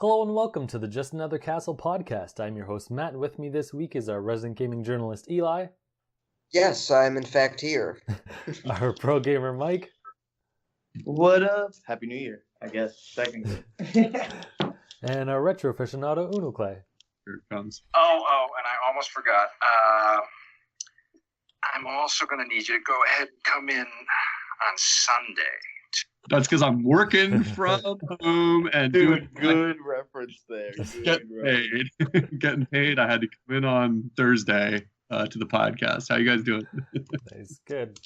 Hello and welcome to the Just Another Castle podcast. I'm your host Matt, and with me this week is our resident gaming journalist Eli. Yes, I'm in fact here. Our pro gamer Mike. What up? Happy New Year, I guess, technically. And our retro aficionado Unoclay. Here it comes. Oh, and I almost forgot. I'm also going to need you to go ahead and come in on Sunday. That's because I'm working from home and doing Good reference there. getting paid. I had to come in on Thursday to the podcast. How you guys doing? Nice, good.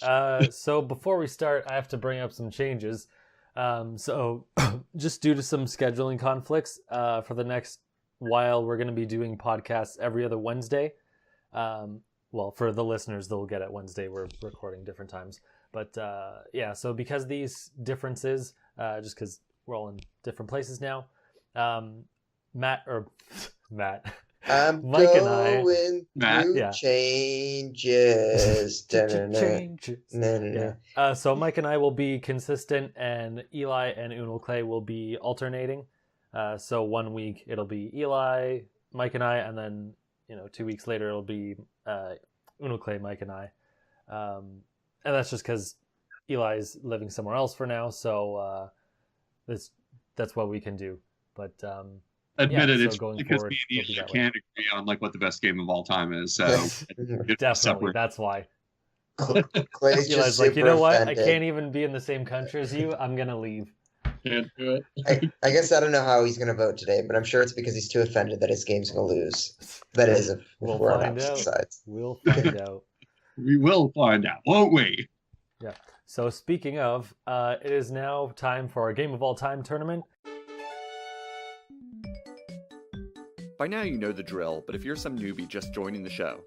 So before we start, I have to bring up some changes. So just due to some scheduling conflicts, for the next while, we're going to be doing podcasts every other Wednesday. Well, for the listeners, they'll get it Wednesday. We're recording different times. But yeah, so because these differences, just because we're all in different places now, Mike and I, changes. So Mike and I will be consistent, and Eli and Unoclay will be alternating. So 1 week it'll be Eli, Mike and I, and then 2 weeks later it'll be Unoclay, Mike and I. And that's just because Eli's living somewhere else for now, so that's what we can do. But Admit it, it's going because forward, me and it'll you be that can't agree on what the best game of all time is. So definitely, separate. that's why. Clay's Eli's just like, you know what? offended. I can't even be in the same country as you. I'm gonna leave. Can't do it. I guess I don't know how he's going to vote today, but I'm sure it's because he's too offended that his game's going to lose. That is, if We'll we're on find opposite out. sides. We'll find out. We will find out, won't we? Yeah. So speaking of, it is now time for our Game of All Time tournament. By now you know the drill, but if you're some newbie just joining the show,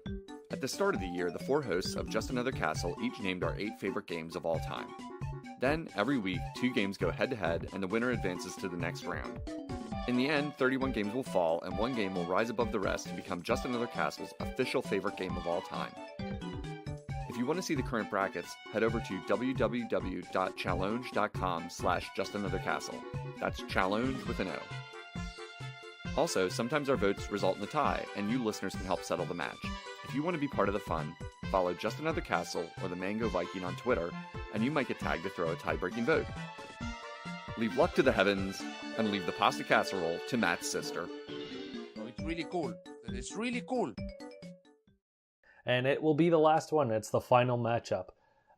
at the start of the year, the four hosts of Just Another Castle each named our 8 favorite games of all time. Then, every week, 2 games go head-to-head, and the winner advances to the next round. In the end, 31 games will fall, and 1 game will rise above the rest to become Just Another Castle's official favorite game of all time. If you want to see the current brackets, head over to www.challenge.com/justanothercastle. That's challenge with an O. Also, sometimes our votes result in a tie, and you listeners can help settle the match. If you want to be part of the fun, follow Just Another Castle or the Mango Viking on Twitter, and you might get tagged to throw a tie-breaking vote. Leave luck to the heavens, and leave the pasta casserole to Matt's sister. Oh, it's really cool. It's really cool. And it will be the last one. It's the final matchup.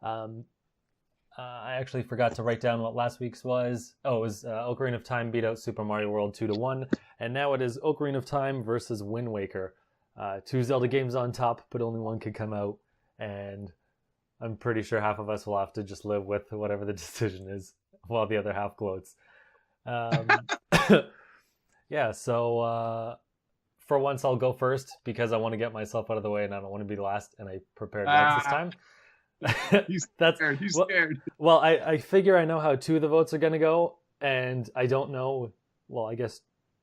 I actually forgot to write down what last week's was. Oh, it was Ocarina of Time beat out Super Mario World 2-1. And now it is Ocarina of Time versus Wind Waker. 2 Zelda games on top, but only one could come out. And I'm pretty sure half of us will have to just live with whatever the decision is while the other half gloats. Yeah, so for once I'll go first because I want to get myself out of the way and I don't want to be last, and I prepared notes this time. He's scared. He's scared. Well, I figure I know how 2 of the votes are going to go, and I don't know, well, I guess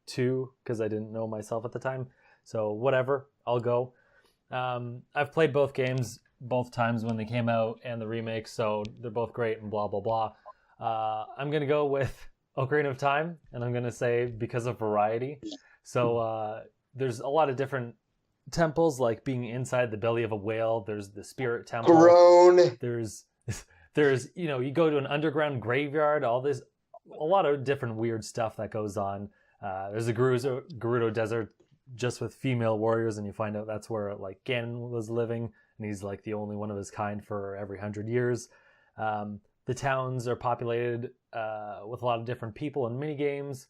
2 because I didn't know myself at the time. So whatever, I'll go. I've played both games both times when they came out and the remake, so they're both great and blah, blah, blah. I'm going to go with Ocarina of Time, and I'm going to say because of variety. So there's a lot of different temples, like being inside the belly of a whale. There's the spirit temple. Groan. There's you go to an underground graveyard, a lot of different weird stuff that goes on. There's a Gerudo Desert just with female warriors, and you find out that's where like Ganon was living, and he's like the only one of his kind for every 100 years. The towns are populated with a lot of different people and mini games,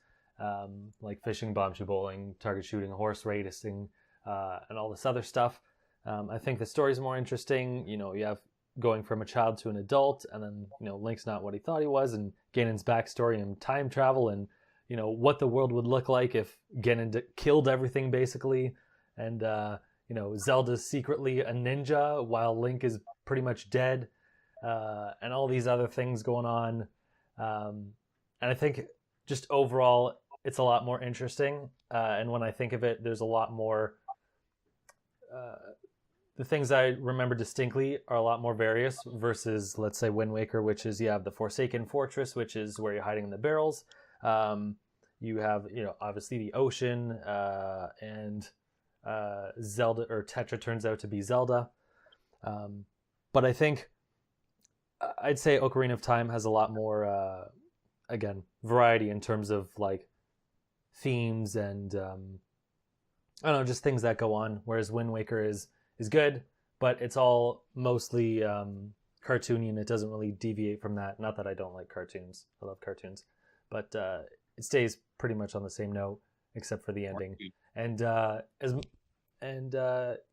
like fishing, bombshell bowling, target shooting, horse racing, and all this other stuff. I think the story's more interesting. You have going from a child to an adult, and then Link's not what he thought he was, and Ganon's backstory and time travel, and what the world would look like if Ganon killed everything, basically. And, Zelda's secretly a ninja while Link is pretty much dead. And all these other things going on. And I think just overall, it's a lot more interesting. And when I think of it, there's a lot more... the things I remember distinctly are a lot more various versus, let's say, Wind Waker, which is you have the Forsaken Fortress, which is where you're hiding in the barrels. You have, obviously the ocean, and Zelda, or Tetra turns out to be Zelda. But I think I'd say Ocarina of Time has a lot more, again, variety in terms of like themes and I don't know, just things that go on. Whereas Wind Waker is good, but it's all mostly cartoony, and it doesn't really deviate from that. Not that I don't like cartoons; I love cartoons, but it stays pretty much on the same note, except for the ending. And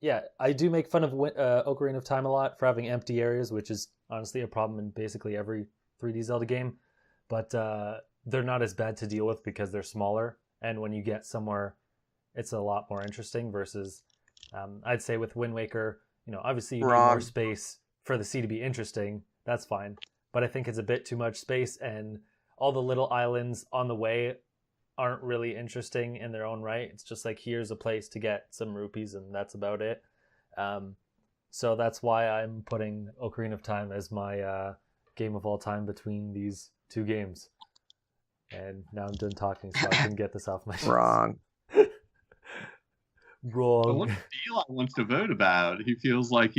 yeah, I do make fun of Ocarina of Time a lot for having empty areas, which is honestly a problem in basically every 3D Zelda game. But they're not as bad to deal with because they're smaller, and when you get somewhere, it's a lot more interesting. Versus, I'd say with Wind Waker, obviously you need more space for the sea to be interesting. That's fine, but I think it's a bit too much space, and all the little islands on the way aren't really interesting in their own right. It's just like, here's a place to get some rupees, and that's about it. So that's why I'm putting Ocarina of Time as my game of all time between these two games. And now I'm done talking, so I can get this off my chest. Wrong. But what if Eli wants to vote about? He feels like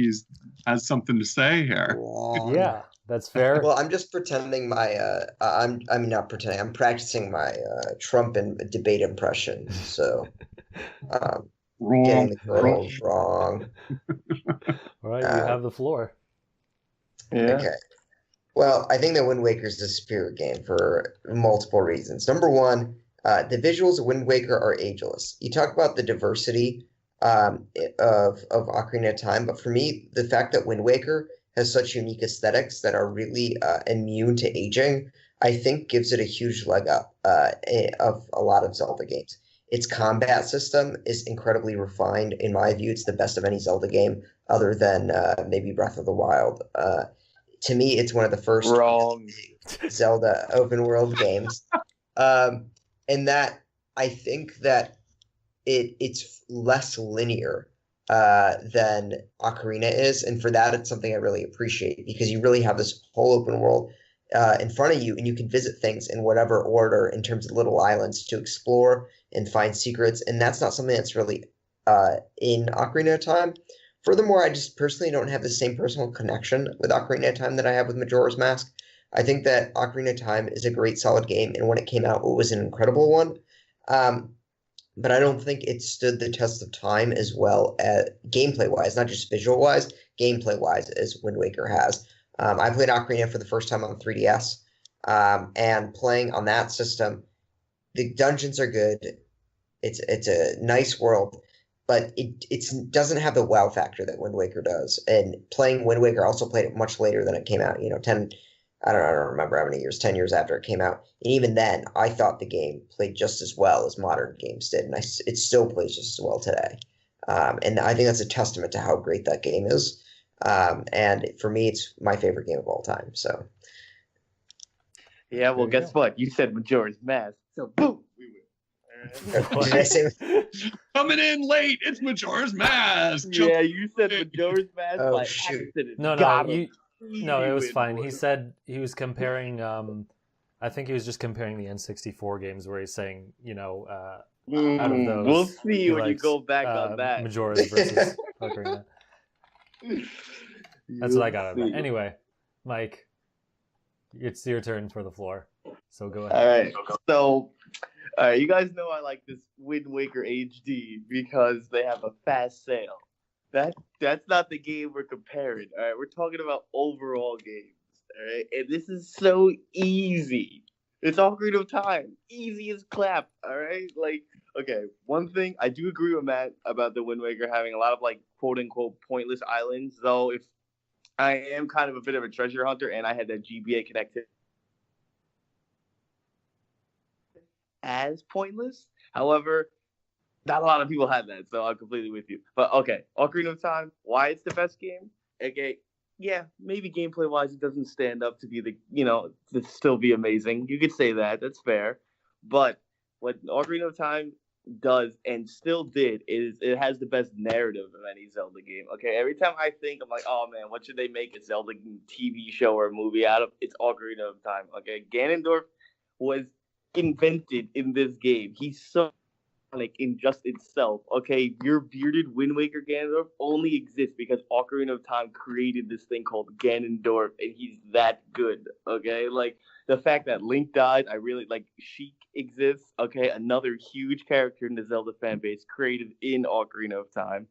has something to say here. Wrong. Yeah, that's fair. Well, I'm just pretending not pretending. I'm practicing my Trump and debate impression. So, getting the girls wrong. All right, you have the floor. Yeah. Okay. Well, I think that Wind Waker is a superior game for multiple reasons. Number one, the visuals of Wind Waker are ageless. You talk about the diversity of Ocarina of Time, but for me, the fact that Wind Waker has such unique aesthetics that are really immune to aging, I think gives it a huge leg up of a lot of Zelda games. Its combat system is incredibly refined. In my view, it's the best of any Zelda game other than maybe Breath of the Wild. To me, it's one of the first Zelda open world games. And that I think that it's less linear than Ocarina is. And for that, it's something I really appreciate, because you really have this whole open world in front of you, and you can visit things in whatever order in terms of little islands to explore and find secrets. And that's not something that's really in Ocarina of Time. Furthermore, I just personally don't have the same personal connection with Ocarina of Time that I have with Majora's Mask. I think that Ocarina of Time is a great, solid game, and when it came out, it was an incredible one. But I don't think it stood the test of time as well as gameplay-wise, not just visual-wise, gameplay-wise, as Wind Waker has. I played Ocarina for the first time on 3DS, and playing on that system, the dungeons are good. It's a nice world, but it doesn't have the wow factor that Wind Waker does. And playing Wind Waker, I also played it much later than it came out. 10 I don't remember how many years, 10 years after it came out. And even then, I thought the game played just as well as modern games did, and it still plays just as well today. And I think that's a testament to how great that game is. And for me, it's my favorite game of all time. So, Yeah, well, guess what? You said Majora's Mask, so boom, we win. did I say? Coming in late, it's Majora's Mask. Yeah, you said Majora's Mask Oh, by shoot. accident. No, Got no, him. no, it was Easy fine. win. He said he was comparing. I think he was just comparing the N64 games, where he's saying, out of those, We'll see he when you likes, go back on that. Majora's versus Ocarina. That's what I got out of it. You'll see. Anyway, Mike, it's your turn for the floor. So go All ahead. right. So, all right, you guys know I like this Wind Waker HD because they have a fast sale. That's not the game we're comparing. All right, we're talking about overall games. All right, and this is so easy. It's Ocarina of Time, easy as clap. All right, like, okay, one thing I do agree with Matt about the Wind Waker having a lot of like quote unquote pointless islands. Though, if I am kind of a bit of a treasure hunter and I had that GBA connectivity as pointless. However, not a lot of people had that, so I'm completely with you. But okay, Ocarina of Time, why it's the best game? Okay, yeah, maybe gameplay wise it doesn't stand up to be to still be amazing. You could say that, that's fair. But what Ocarina of Time does and still did is it has the best narrative of any Zelda game. Okay, every time I think, I'm like, oh man, what should they make a Zelda TV show or movie out of? It's Ocarina of Time. Okay, Ganondorf was invented in this game. He's so in just itself. Okay, your bearded Wind Waker Ganondorf only exists because Ocarina of Time created this thing called Ganondorf, and he's that good. Okay, like the fact that Link died, I really like. Sheik exists. Okay, another huge character in the Zelda fan base created in Ocarina of Time.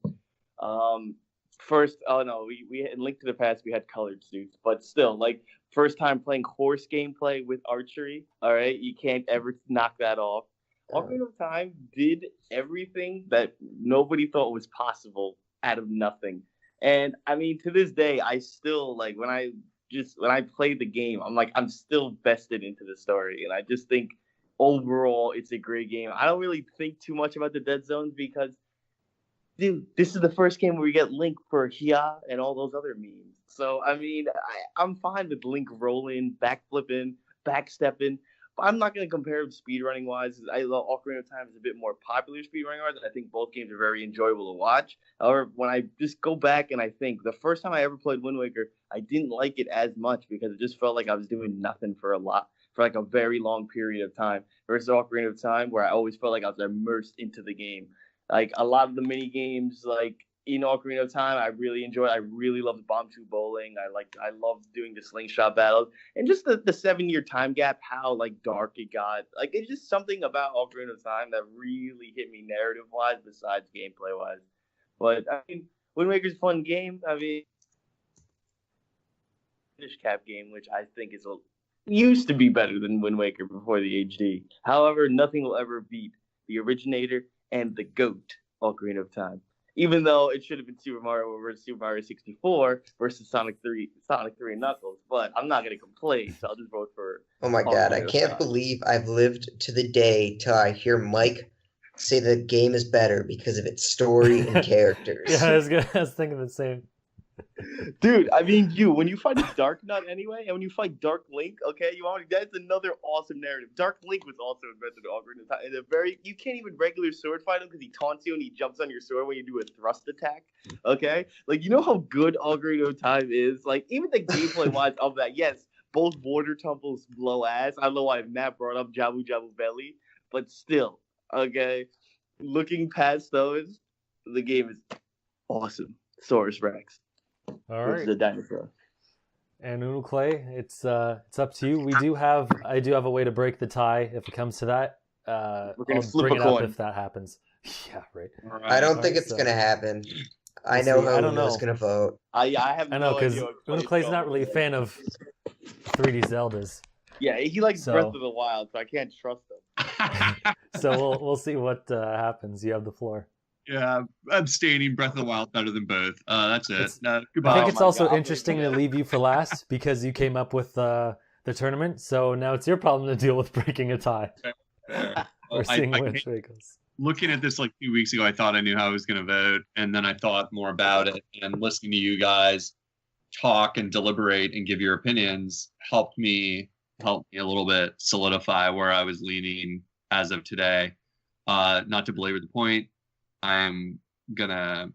First, oh no, we in Link to the Past we had colored suits, but still, like first time playing horse gameplay with archery. All right, you can't ever knock that off. Ocarina of Time did everything that nobody thought was possible out of nothing. And I mean, to this day, I still like when I play the game, I'm still vested into the story. And I just think overall it's a great game. I don't really think too much about the dead zones because, dude, this is the first game where we get Link for Hia and all those other memes. So, I mean, I'm fine with Link rolling, backflipping, backstepping. I'm not going to compare them speedrunning wise. I love Ocarina of Time is a bit more popular speedrunning wise. I think both games are very enjoyable to watch. However, when I just go back and I think the first time I ever played Wind Waker, I didn't like it as much because it just felt like I was doing nothing for like a very long period of time. Versus Ocarina of Time, where I always felt like I was immersed into the game. Like a lot of the mini games, like in Ocarina of Time, I really enjoyed. I really loved Bomb 2 Bowling. I loved doing the slingshot battles, and just the 7-year time gap. How like dark it got. Like it's just something about Ocarina of Time that really hit me narrative wise, besides gameplay wise. But I mean, Wind Waker's a fun game. I mean, Finish Cap game, which I think used to be better than Wind Waker before the HD. However, nothing will ever beat the originator and the GOAT, Ocarina of Time. Even though it should have been Super Mario versus Super Mario 64 versus Sonic 3 and Knuckles, but I'm not gonna complain, so I'll just vote for. Oh my god, I can't believe I've lived to the day till I hear Mike say the game is better because of its story and characters. Yeah, I was thinking the same. Dude, I mean, when you fight Dark Nut anyway, and when you fight Dark Link, okay, that's another awesome narrative. Dark Link was also invented in Ocarina of Time. You can't even regular sword fight him because he taunts you and he jumps on your sword when you do a thrust attack. Okay, like you know how good Ocarina of Time is. Like even the gameplay wise of that, yes, both water temples blow ass. I don't know why Matt brought up Jabu Jabu Belly, but still, okay. Looking past those, the game is awesome. Saurus Rex. All right. The dinosaur. And Unoclay, it's up to you. I do have a way to break the tie if it comes to that. We're gonna I'll flip bring a it up coin if that happens. Yeah, right. All right. I don't think it's gonna happen. I know how Uno's gonna vote. I have I know no because idea what Unoclay's not really a fan of 3D Zeldas. Yeah, he likes So- Breath of the Wild, so I can't trust him. So we'll see what happens. You have the floor. Yeah, abstaining. Breath of the Wild better than both. That's it. I Goodbye. think Oh it's my also God. interesting to leave you for last because you came up with the tournament. So now it's your problem to deal with breaking a tie. Well, We're seeing which way it goes. looking at this like 2 weeks ago, I thought I knew how I was going to vote, and then I thought more about it. And listening to you guys talk and deliberate and give your opinions helped me a little bit solidify where I was leaning as of today. Not to belabor the point, I'm gonna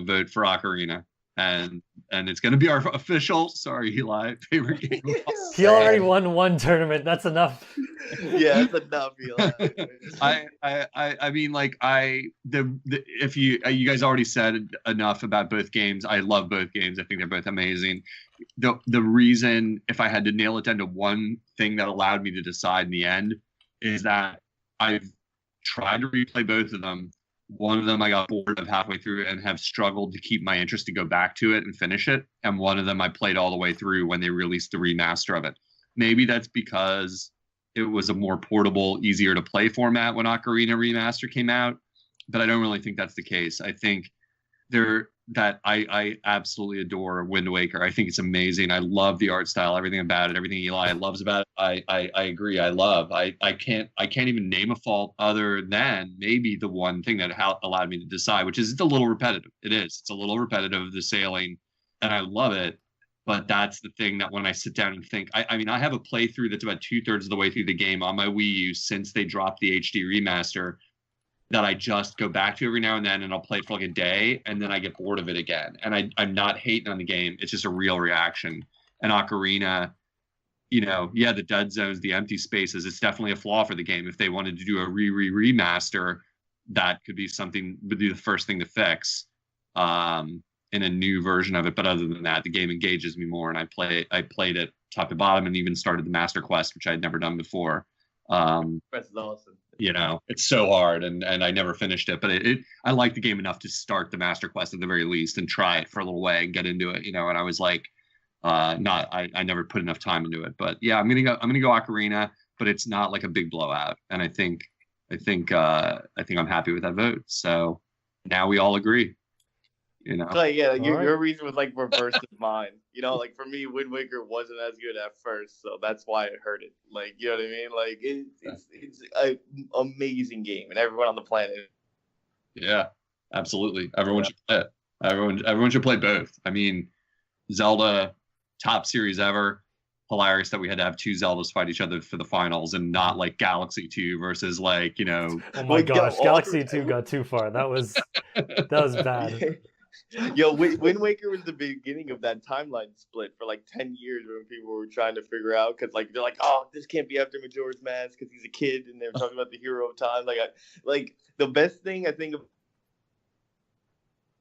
vote for Ocarina, and it's gonna be our official. Sorry, Eli, favorite game. He already won one tournament. That's enough. Yeah, that's enough, Eli. I mean, like if you guys already said enough about both games. I love both games. I think they're both amazing. The reason, if I had to nail it down to one thing that allowed me to decide in the end, is that I've tried to replay both of them. One of them I got bored of halfway through and have struggled to keep my interest to go back to it and finish it. And one of them I played all the way through when they released the remaster of it. Maybe that's because it was a more portable, easier to play format when Ocarina Remaster came out, but I don't really think that's the case. I think I absolutely adore Wind Waker. I think it's amazing. I love the art style, everything about it, everything Eli loves about it. I agree. I love. I can't even name a fault other than maybe the one thing that allowed me to decide, which is it's a little repetitive. It is. It's a little repetitive, the sailing, and I love it. But that's the thing that when I sit down and think, I mean, I have a playthrough that's about 2/3 of the way through the game on my Wii U since they dropped the HD remaster, that I just go back to every now and then, and I'll play it for like a day, and then I get bored of it again. And I'm not hating on the game. It's just a real reaction. And Ocarina, the dead zones, the empty spaces, it's definitely a flaw for the game. If they wanted to do a remaster, that could be the first thing to fix in a new version of it. But other than that, the game engages me more, and I played it top to bottom, and even started the Master Quest, which I had never done before. Quest is awesome. It's so hard, and I never finished it, but I liked the game enough to start the Master Quest at the very least and try it for a little way and get into it, and I was like, I never put enough time into it. But yeah, I'm gonna go Ocarina, but it's not like a big blowout, and I think I'm happy with that vote. So now we all agree. Your reason was like reverse of mine. Like for me, Wind Waker wasn't as good at first, so that's why I heard it. Like, you know what I mean? Like it's an amazing game, and everyone on the planet. Yeah, absolutely. Everyone should play it. Everyone should play both. I mean, Zelda, top series ever. Hilarious that we had to have two Zeldas fight each other for the finals, and not like Galaxy 2 versus like. Oh my gosh, Galaxy 2 got too far. That was bad. Yo, Wind Waker was the beginning of that timeline split for like 10 years when people were trying to figure out, because like they're like, oh, this can't be after Majora's Mask because he's a kid, and they're talking about the hero of time. Like the best thing I think of,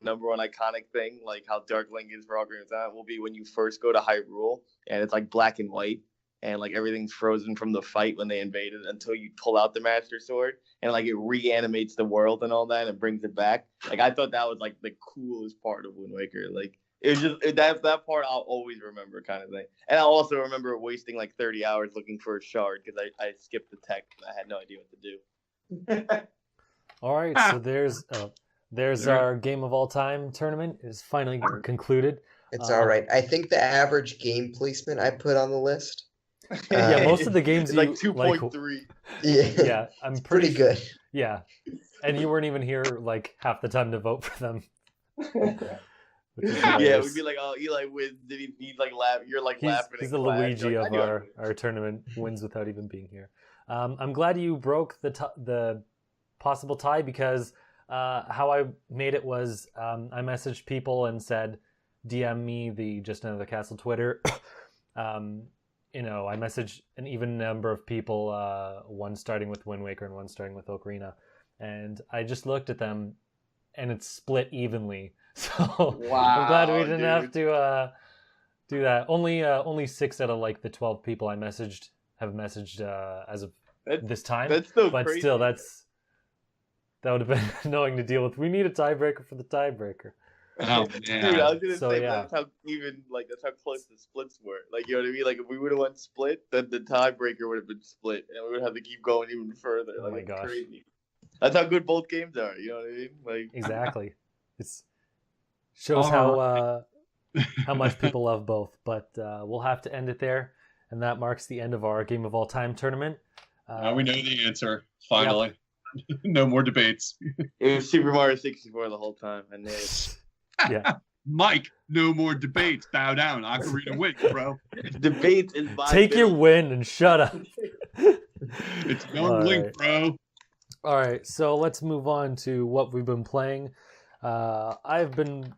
number one iconic thing, like how Dark Link is for Ocarina of Time, will be when you first go to Hyrule and it's like black and white, and like everything's frozen from the fight when they invaded until you pull out the Master Sword, and like it reanimates the world and all that and brings it back. Like I thought that was like the coolest part of Wind Waker. Like it was just that part I'll always remember, kind of thing. And I also remember wasting like 30 hours looking for a shard because I skipped the tech and I had no idea what to do. All right, so there's our Game of All Time tournament is finally concluded. It's all right. I think the average game placement I put on the list. Yeah, most of the games it's like 2.3. Yeah, I'm pretty good. Yeah, and you weren't even here like half the time to vote for them. Yeah, we'd be like, oh, Eli wins. Did he like laugh? You're like laughing. He's the Luigi of our tournament, wins without even being here. I'm glad you broke the possible tie, because how I made it was I messaged people and said, DM me the Just Another Castle Twitter. I messaged an even number of people, one starting with Wind Waker and one starting with Ocarina, and I just looked at them, and it's split evenly. So wow, I'm glad we didn't have to do that. Only 6 out of like the 12 people I messaged have messaged as of this time. That's still but crazy. Still, that would have been annoying to deal with. We need a tiebreaker for the tiebreaker. Oh, dude, I was gonna say that's how close the splits were. Like, you know what I mean? Like, if we would have went split, then the tiebreaker would have been split, and we would have to keep going even further. Oh my gosh, crazy. That's how good both games are. You know what I mean? Like, exactly. It's shows how much people love both. But we'll have to end it there, and that marks the end of our Game of All Time tournament. Now we know the answer. Finally, no more debates. It was Super Mario 64 the whole time, and yeah. Mike, no more debates. Bow down. Ocarina wins, bro. Debates is take your win and shut up. It's young Link, bro. All right, so let's move on to what we've been playing. I've been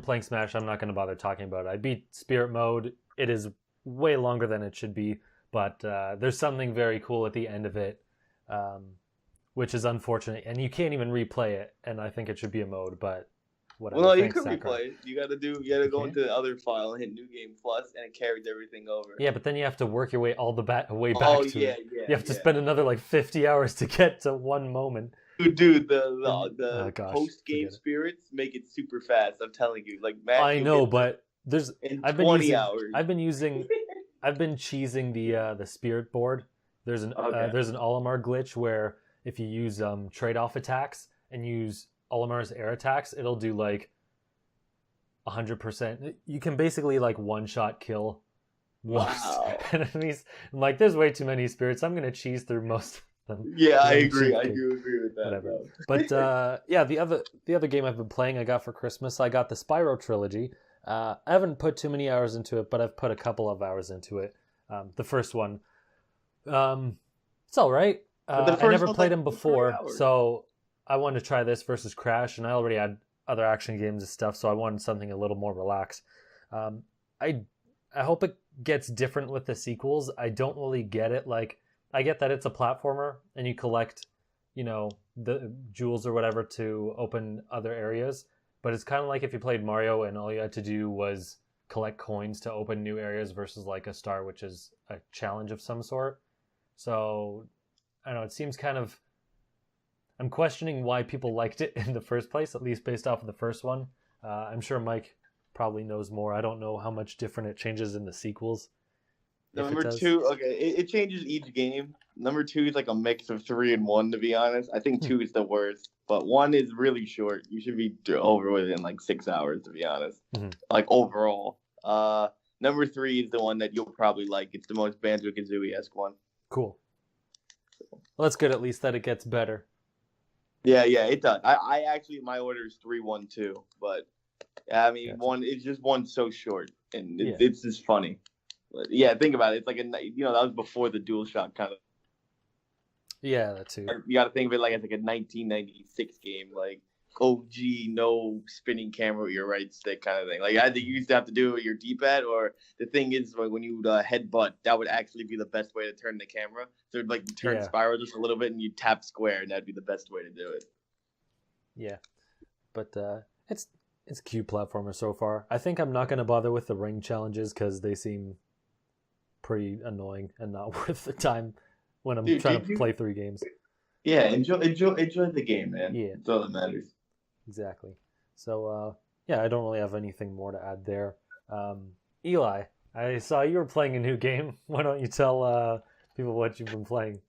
playing Smash. I'm not going to bother talking about it. I beat Spirit Mode. It is way longer than it should be, but there's something very cool at the end of it, which is unfortunate, and you can't even replay it. And I think it should be a mode, but whatever. Well, no, you can replay it. You got to go into the other file and hit New Game Plus, and it carries everything over. Yeah, but then you have to work your way all the way back to it. Yeah, you have to spend another like 50 hours to get to one moment. Dude, the post-game spirits make it super fast. I'm telling you, like, man, I know, but there's I've been cheesing the spirit board. There's an Olimar glitch where if you use trade-off attacks and use Olimar's air attacks, it'll do like 100%. You can basically like one-shot kill most enemies. I'm like, there's way too many spirits. I'm gonna cheese through most of them. Yeah, I agree. I do agree with that. Whatever. But the other game I've been playing, I got for Christmas. I got the Spyro Trilogy. I haven't put too many hours into it, but I've put a couple of hours into it. The first one, it's all right. I never played them before, so I wanted to try this versus Crash, and I already had other action games and stuff, so I wanted something a little more relaxed. I I hope it gets different with the sequels. I don't really get it. Like, I get that it's a platformer and you collect, the jewels or whatever to open other areas. But it's kind of like if you played Mario and all you had to do was collect coins to open new areas versus like a star, which is a challenge of some sort. So, I don't know, it seems kind of... I'm questioning why people liked it in the first place, at least based off of the first one. I'm sure Mike probably knows more. I don't know how much different it changes in the sequels. Number 2, okay, it changes each game. Number 2 is like a mix of 3 and 1, to be honest. I think 2 is the worst, but 1 is really short. You should be over with it in like 6 hours, to be honest. Like overall. Number 3 is the one that you'll probably like. It's the most Banjo-Kazooie-esque one. Cool. Well, that's good at least that it gets better. Yeah, it does. I actually, my order is 3, 1, 2, but I mean, Gotcha. 1, it's just 1 so short, and it's just funny. But yeah, think about it. It's like that was before the DualShock kind of. Yeah, that too. You got to think of it like it's like a 1996 game, like OG, no spinning camera with your right stick kind of thing. Like either you used to have to do it with your D-pad, or the thing is like when you headbutt, that would actually be the best way to turn the camera. So like you turn Spyro just a little bit and you tap square, and that'd be the best way to do it. Yeah, but it's a cute platformer so far. I think I'm not going to bother with the ring challenges because they seem pretty annoying and not worth the time when I'm trying to play 3 games. Yeah, enjoy the game, man. Yeah, that's all that matters. Exactly. So I don't really have anything more to add there. Eli, I saw you were playing a new game. Why don't you tell people what you've been playing?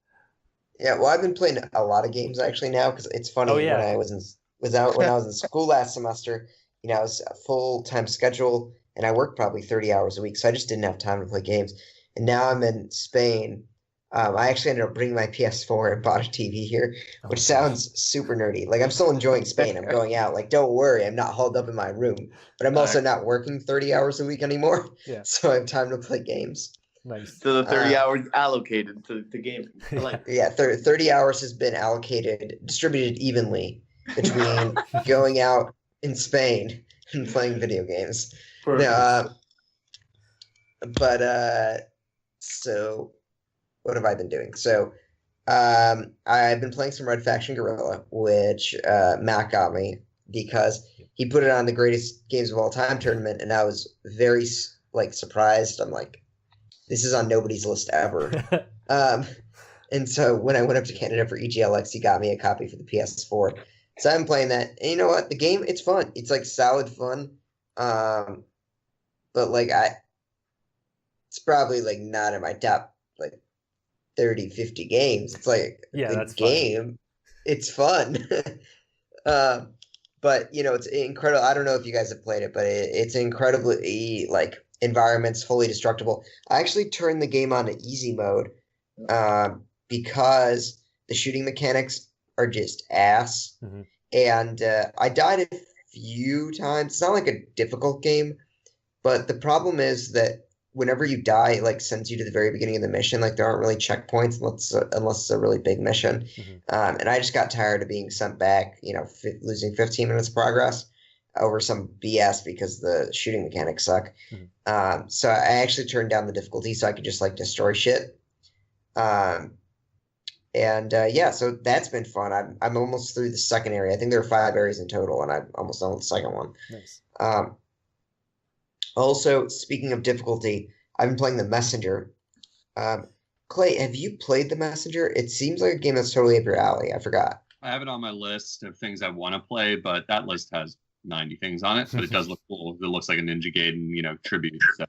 Yeah, well, I've been playing a lot of games actually now because it's funny. When I was in school last semester, I was a full-time schedule and I worked probably 30 hours a week, so I just didn't have time to play games. And now I'm in Spain. I actually ended up bringing my PS4 and bought a TV here, which sounds super nerdy. Like, I'm still enjoying Spain. I'm going out. Like, don't worry, I'm not holed up in my room. But I'm also not working 30 hours a week anymore. Yeah. So I have time to play games. Nice. So the 30 hours allocated to gaming. Yeah, 30 hours has been distributed evenly between going out in Spain and playing video games. So what have I been doing? So I've been playing some Red Faction Guerrilla, which Matt got me because he put it on the greatest games of all time tournament, and I was very surprised. I'm like, this is on nobody's list ever. And so when I went up to Canada for EGLX, he got me a copy for the PS4. So I'm playing that, and you know what? The game, it's fun. It's like solid fun. But like it's probably like not in my top like 30, 50 games. It's like the game. Fun. It's fun. But it's incredible. I don't know if you guys have played it, but it's incredibly like environments fully destructible. I actually turned the game on to easy mode because the shooting mechanics are just ass. Mm-hmm. And I died a few times. It's not like a difficult game, but the problem is that whenever you die, it like sends you to the very beginning of the mission. Like there aren't really checkpoints unless it's a really big mission. Mm-hmm. And I just got tired of being sent back, losing 15 minutes of progress over some BS because the shooting mechanics suck. Mm-hmm. So I actually turned down the difficulty so I could just like destroy shit. So that's been fun. I'm almost through the second area. I think there are 5 areas in total, and I'm almost done with the second one. Nice. Also, speaking of difficulty, I've been playing The Messenger. Clay, have you played The Messenger? It seems like a game that's totally up your alley. I forgot. I have it on my list of things I want to play, but that list has 90 things on it. But it does look cool. It looks like a Ninja Gaiden, tribute. So.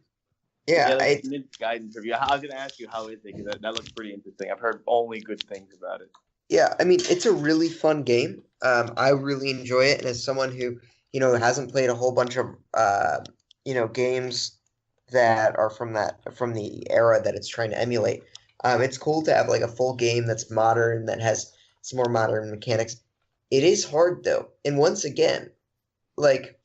Yeah, Ninja Gaiden tribute. I was going to ask you how is it, because that looks pretty interesting. I've heard only good things about it. Yeah, I mean, it's a really fun game. I really enjoy it, and as someone who, hasn't played a whole bunch of games that are from the era that it's trying to emulate. It's cool to have like a full game that's modern, that has some more modern mechanics. It is hard though, and once again, like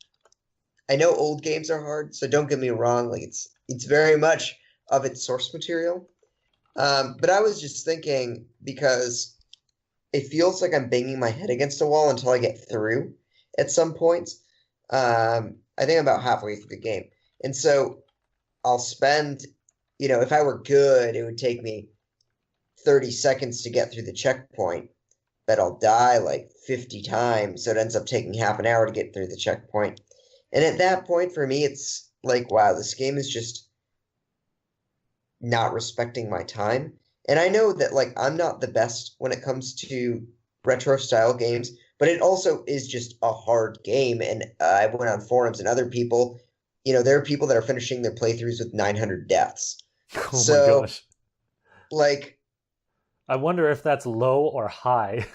I know old games are hard, so don't get me wrong. Like it's very much of its source material. But I was just thinking because it feels like I'm banging my head against a wall until I get through at some points. I think I'm about halfway through the game. And so I'll spend, if I were good, it would take me 30 seconds to get through the checkpoint, but I'll die like 50 times, so it ends up taking half an hour to get through the checkpoint. And at that point, for me, it's like, wow, this game is just not respecting my time. And I know that, like, I'm not the best when it comes to retro-style games, but it also is just a hard game. And I went on forums and other people, there are people that are finishing their playthroughs with 900 deaths. Oh So, my gosh. like, I wonder if that's low or high.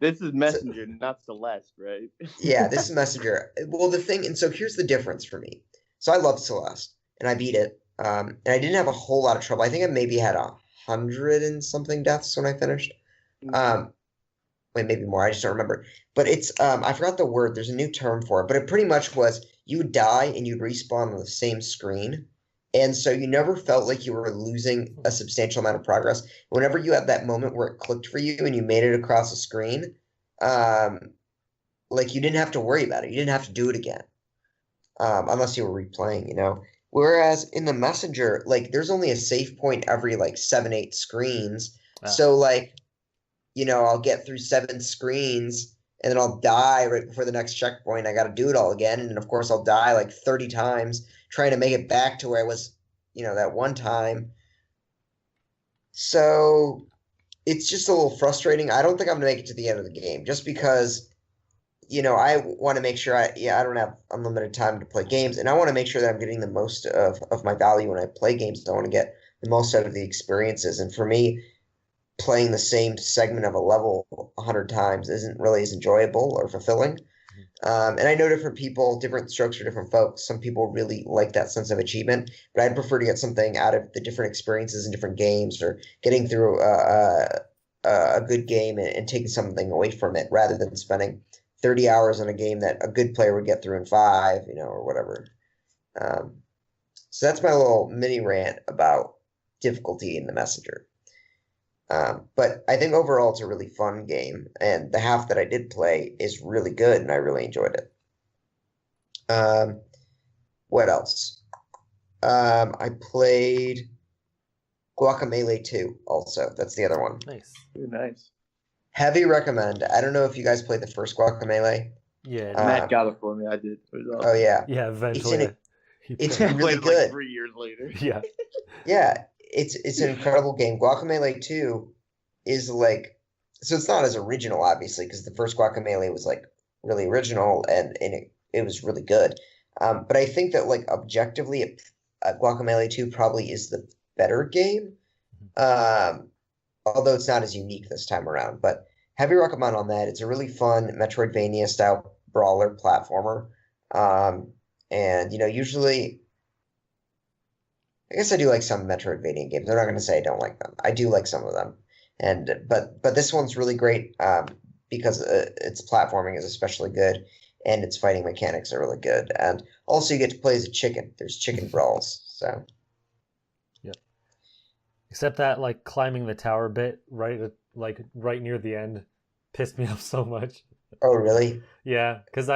This is Messenger, not Celeste, right? yeah, this is Messenger. Well, and so here's the difference for me. So I love Celeste, and I beat it, and I didn't have a whole lot of trouble. I think I maybe had 100 and something deaths when I finished. Wait, maybe more. I just don't remember. But it's I forgot the word. There's a new term for it, but it pretty much was you would die and you'd respawn on the same screen, and so you never felt like you were losing a substantial amount of progress. Whenever you had that moment where it clicked for you and you made it across the screen, like you didn't have to worry about it. You didn't have to do it again, unless you were replaying, Whereas in the Messenger, like there's only a save point every like 7-8 screens. So like, I'll get through 7 screens and then I'll die right before the next checkpoint. I got to do it all again. And of course I'll die like 30 times trying to make it back to where I was, that one time. So it's just a little frustrating. I don't think I'm going to make it to the end of the game just because, I want to make sure I don't have unlimited time to play games, and I want to make sure that I'm getting the most of my value when I play games. I want to get the most out of the experiences. And for me, playing the same segment of a level 100 times isn't really as enjoyable or fulfilling. And I know different people, different strokes for different folks. Some people really like that sense of achievement, but I'd prefer to get something out of the different experiences in different games, or getting through a good game and taking something away from it, rather than spending 30 hours on a game that a good player would get through in 5, or whatever. So that's my little mini rant about difficulty in the Messenger. But I think overall it's a really fun game, and the half that I did play is really good, and I really enjoyed it. What else? I played Guacamelee 2 also. That's the other one. Nice. Ooh, nice. Heavy recommend. I don't know if you guys played the first Guacamelee. Yeah. Matt got it for me. I did. It was awesome. Oh, yeah. Yeah, eventually. It's I really played it good. like 3 years later. Yeah. Yeah, it's an incredible game. Guacamelee 2 is like, so it's not as original, obviously, because the first Guacamelee was like really original and it was really good. But I think that like objectively, Guacamelee 2 probably is the better game. Although it's not as unique this time around. But heavy recommend on that. It's a really fun Metroidvania style brawler platformer. And usually, I guess I do like some Metroidvania games. I'm not going to say I don't like them. I do like some of them. But this one's really great because its platforming is especially good, and its fighting mechanics are really good. And also you get to play as a chicken. There's chicken brawls. So. Yep. Except that like climbing the tower bit right near the end pissed me off so much. Oh really? Yeah, because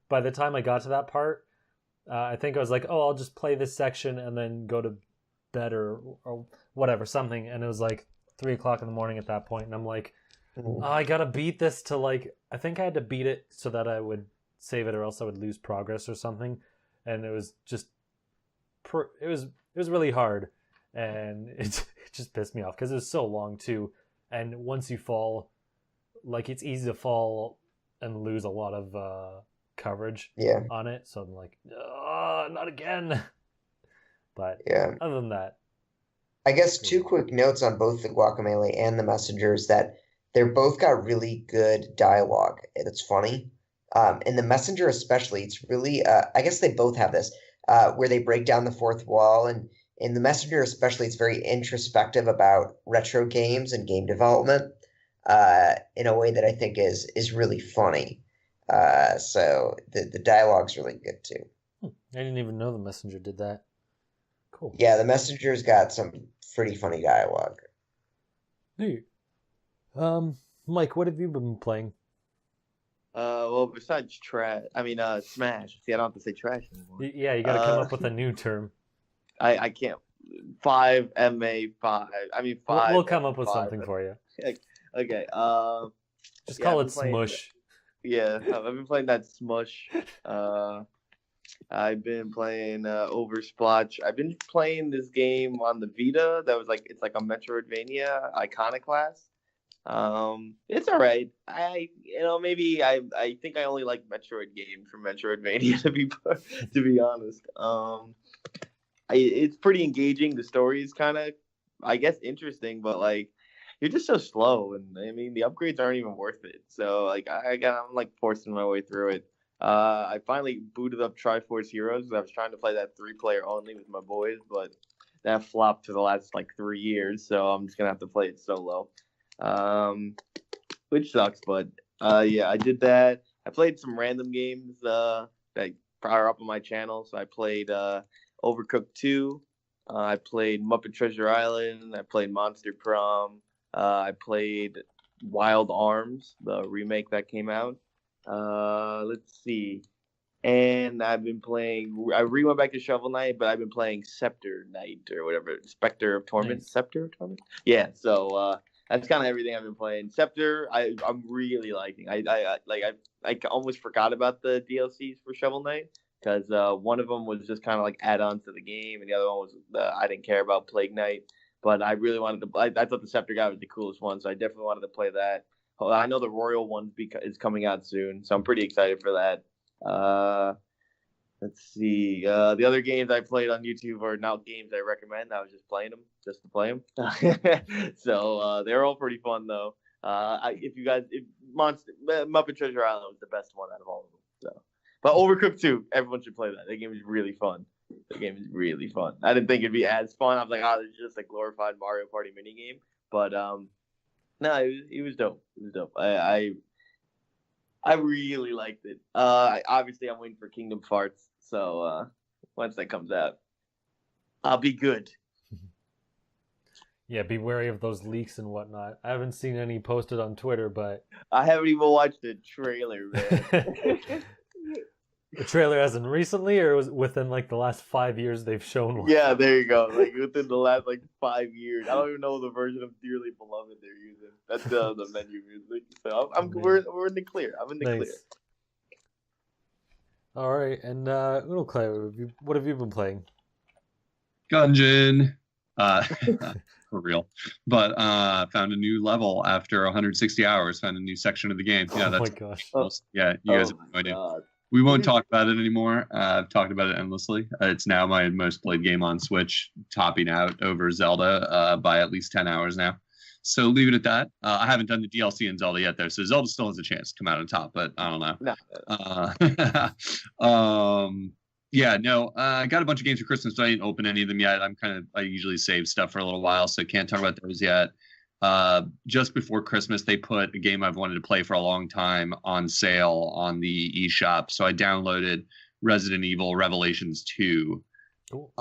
by the time I got to that part, I think I was like, oh, I'll just play this section and then go to bed or whatever, something. And it was like 3 o'clock in the morning at that point. And I'm like, oh, I got to beat this to I think I had to beat it so that I would save it or else I would lose progress or something. And it was just, it was really hard. And it just pissed me off because it was so long too. And once you fall, it's easy to fall and lose a lot of coverage on it. So I'm like, not again. But yeah, other than that, I guess 2 quick notes on both the Guacamelee and the Messengers, that they're both got really good dialogue and it's funny. In the Messenger especially, it's really I guess they both have this where they break down the fourth wall, and in the Messenger especially, it's very introspective about retro games and game development in a way that I think is really funny. So the dialogue's really good too. I didn't even know the Messenger did that. Cool. Yeah, the Messenger's got some pretty funny dialogue. Hey, Mike, what have you been playing? Well, besides Smash. See, I don't have to say trash anymore. Yeah, you got to come up with a new term. I can't. 5MA5. I mean five. We'll come up with 5. something for you. Okay. Just Yeah, call I've it been playing- Smush. Yeah, I've been playing that Smush. I've been playing Oversplotch. I've been playing this game on the Vita that was like it's like a Metroidvania, Iconoclast. It's all right. Maybe I think I only like Metroid games from Metroidvania to be honest. It's pretty engaging. The story is kind of, I guess, interesting, but like you're just so slow, and I mean the upgrades aren't even worth it. So like I'm like forcing my way through it. I finally booted up Triforce Heroes. I was trying to play that 3-player only with my boys, but that flopped for the last like 3 years. So I'm just gonna have to play it solo, which sucks. But yeah, I did that. I played some random games that are up on my channel. So I played Overcooked 2. I played Muppet Treasure Island. I played Monster Prom. I played Wild Arms, the remake that came out. Let's see. And I've been playing. I went back to Shovel Knight, but I've been playing Scepter Knight or whatever. Spectre of Torment. Nice. Scepter of Torment. Yeah. So that's kind of everything I've been playing. Scepter, I'm really liking. I almost forgot about the DLCs for Shovel Knight because one of them was just kind of like add-ons to the game, and the other one was I didn't care about Plague Knight. But I really wanted to. I thought the Scepter guy was the coolest one, so I definitely wanted to play that. I know the Royal one is coming out soon, so I'm pretty excited for that. Let's see. The other games I played on YouTube are not games I recommend. I was just playing them just to play them. So they're all pretty fun though. If Muppet Treasure Island was the best one out of all of them. So, but Overcooked 2, everyone should play that. That game is really fun. The game is really fun. I didn't think it'd be as fun. I was like, it's just a glorified Mario Party minigame. But no, it was dope. It was dope. I really liked it. Obviously, I'm waiting for Kingdom Farts. So once that comes out, I'll be good. Yeah, be wary of those leaks and whatnot. I haven't seen any posted on Twitter, but I haven't even watched the trailer, man. the trailer as in recently, or was within like the last 5 years they've shown one? Yeah, there you go. Like within the last like 5 years, I don't even know the version of Dearly Beloved they're using. That's the menu music. So we're in the clear. I'm in the clear. All right, and Unoclay, what have you been playing? Gungeon. For real. But found a new level after 160 hours, found a new section of the game. Yeah, Oh my gosh. Yeah, you guys have no idea. God. We won't talk about it anymore. I've talked about it endlessly. It's now my most played game on Switch, topping out over Zelda by at least 10 hours now. So leave it at that. I haven't done the DLC in Zelda yet, though, so Zelda still has a chance to come out on top, but I don't know. No. I got a bunch of games for Christmas, but I didn't open any of them yet. I usually save stuff for a little while, so can't talk about those yet. Just before Christmas, they put a game I've wanted to play for a long time on sale on the eShop. So I downloaded Resident Evil Revelations 2, Cool.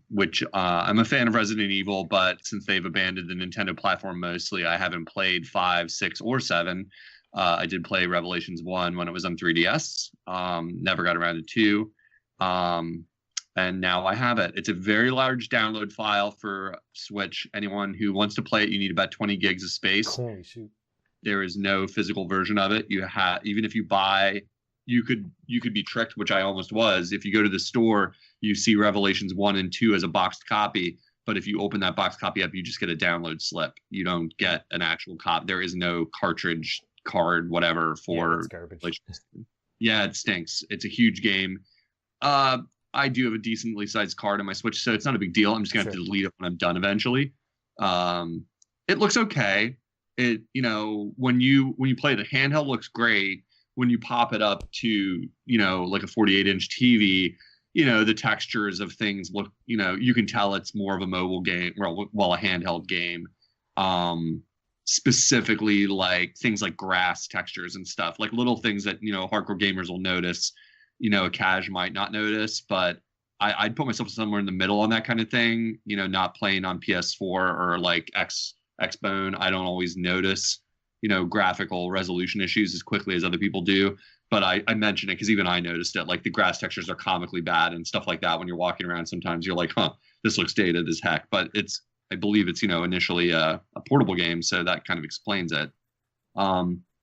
which I'm a fan of Resident Evil, but since they've abandoned the Nintendo platform mostly, I haven't played 5, 6, or 7. I did play Revelations 1 when it was on 3DS. Never got around to 2. And now I have it. It's a very large download file for Switch. Anyone who wants to play it, you need about 20 gigs of space. Holy shoot. There is no physical version of it. Even if you buy, you could be tricked, which I almost was. If you go to the store, you see Revelations 1 and 2 as a boxed copy. But if you open that boxed copy up, you just get a download slip. You don't get an actual copy. There is no cartridge, card, whatever for. Yeah, it's garbage. Yeah, it stinks. It's a huge game. I do have a decently sized card on my Switch, so it's not a big deal. I'm just gonna have to delete it when I'm done eventually. It looks okay. It when you play the handheld, looks great. When you pop it up to like a 48-inch TV, the textures of things look you can tell it's more of a mobile game, well a handheld game. Specifically like things like grass textures and stuff, like little things that hardcore gamers will notice. A cash might not notice, but I'd put myself somewhere in the middle on that kind of thing. Not playing on PS4 or like Xbone. I don't always notice graphical resolution issues as quickly as other people do. But I mention it because even I noticed it. Like the grass textures are comically bad and stuff like that. When you're walking around, sometimes you're like, huh, this looks dated as heck. But I believe it's, initially a portable game, so that kind of explains it.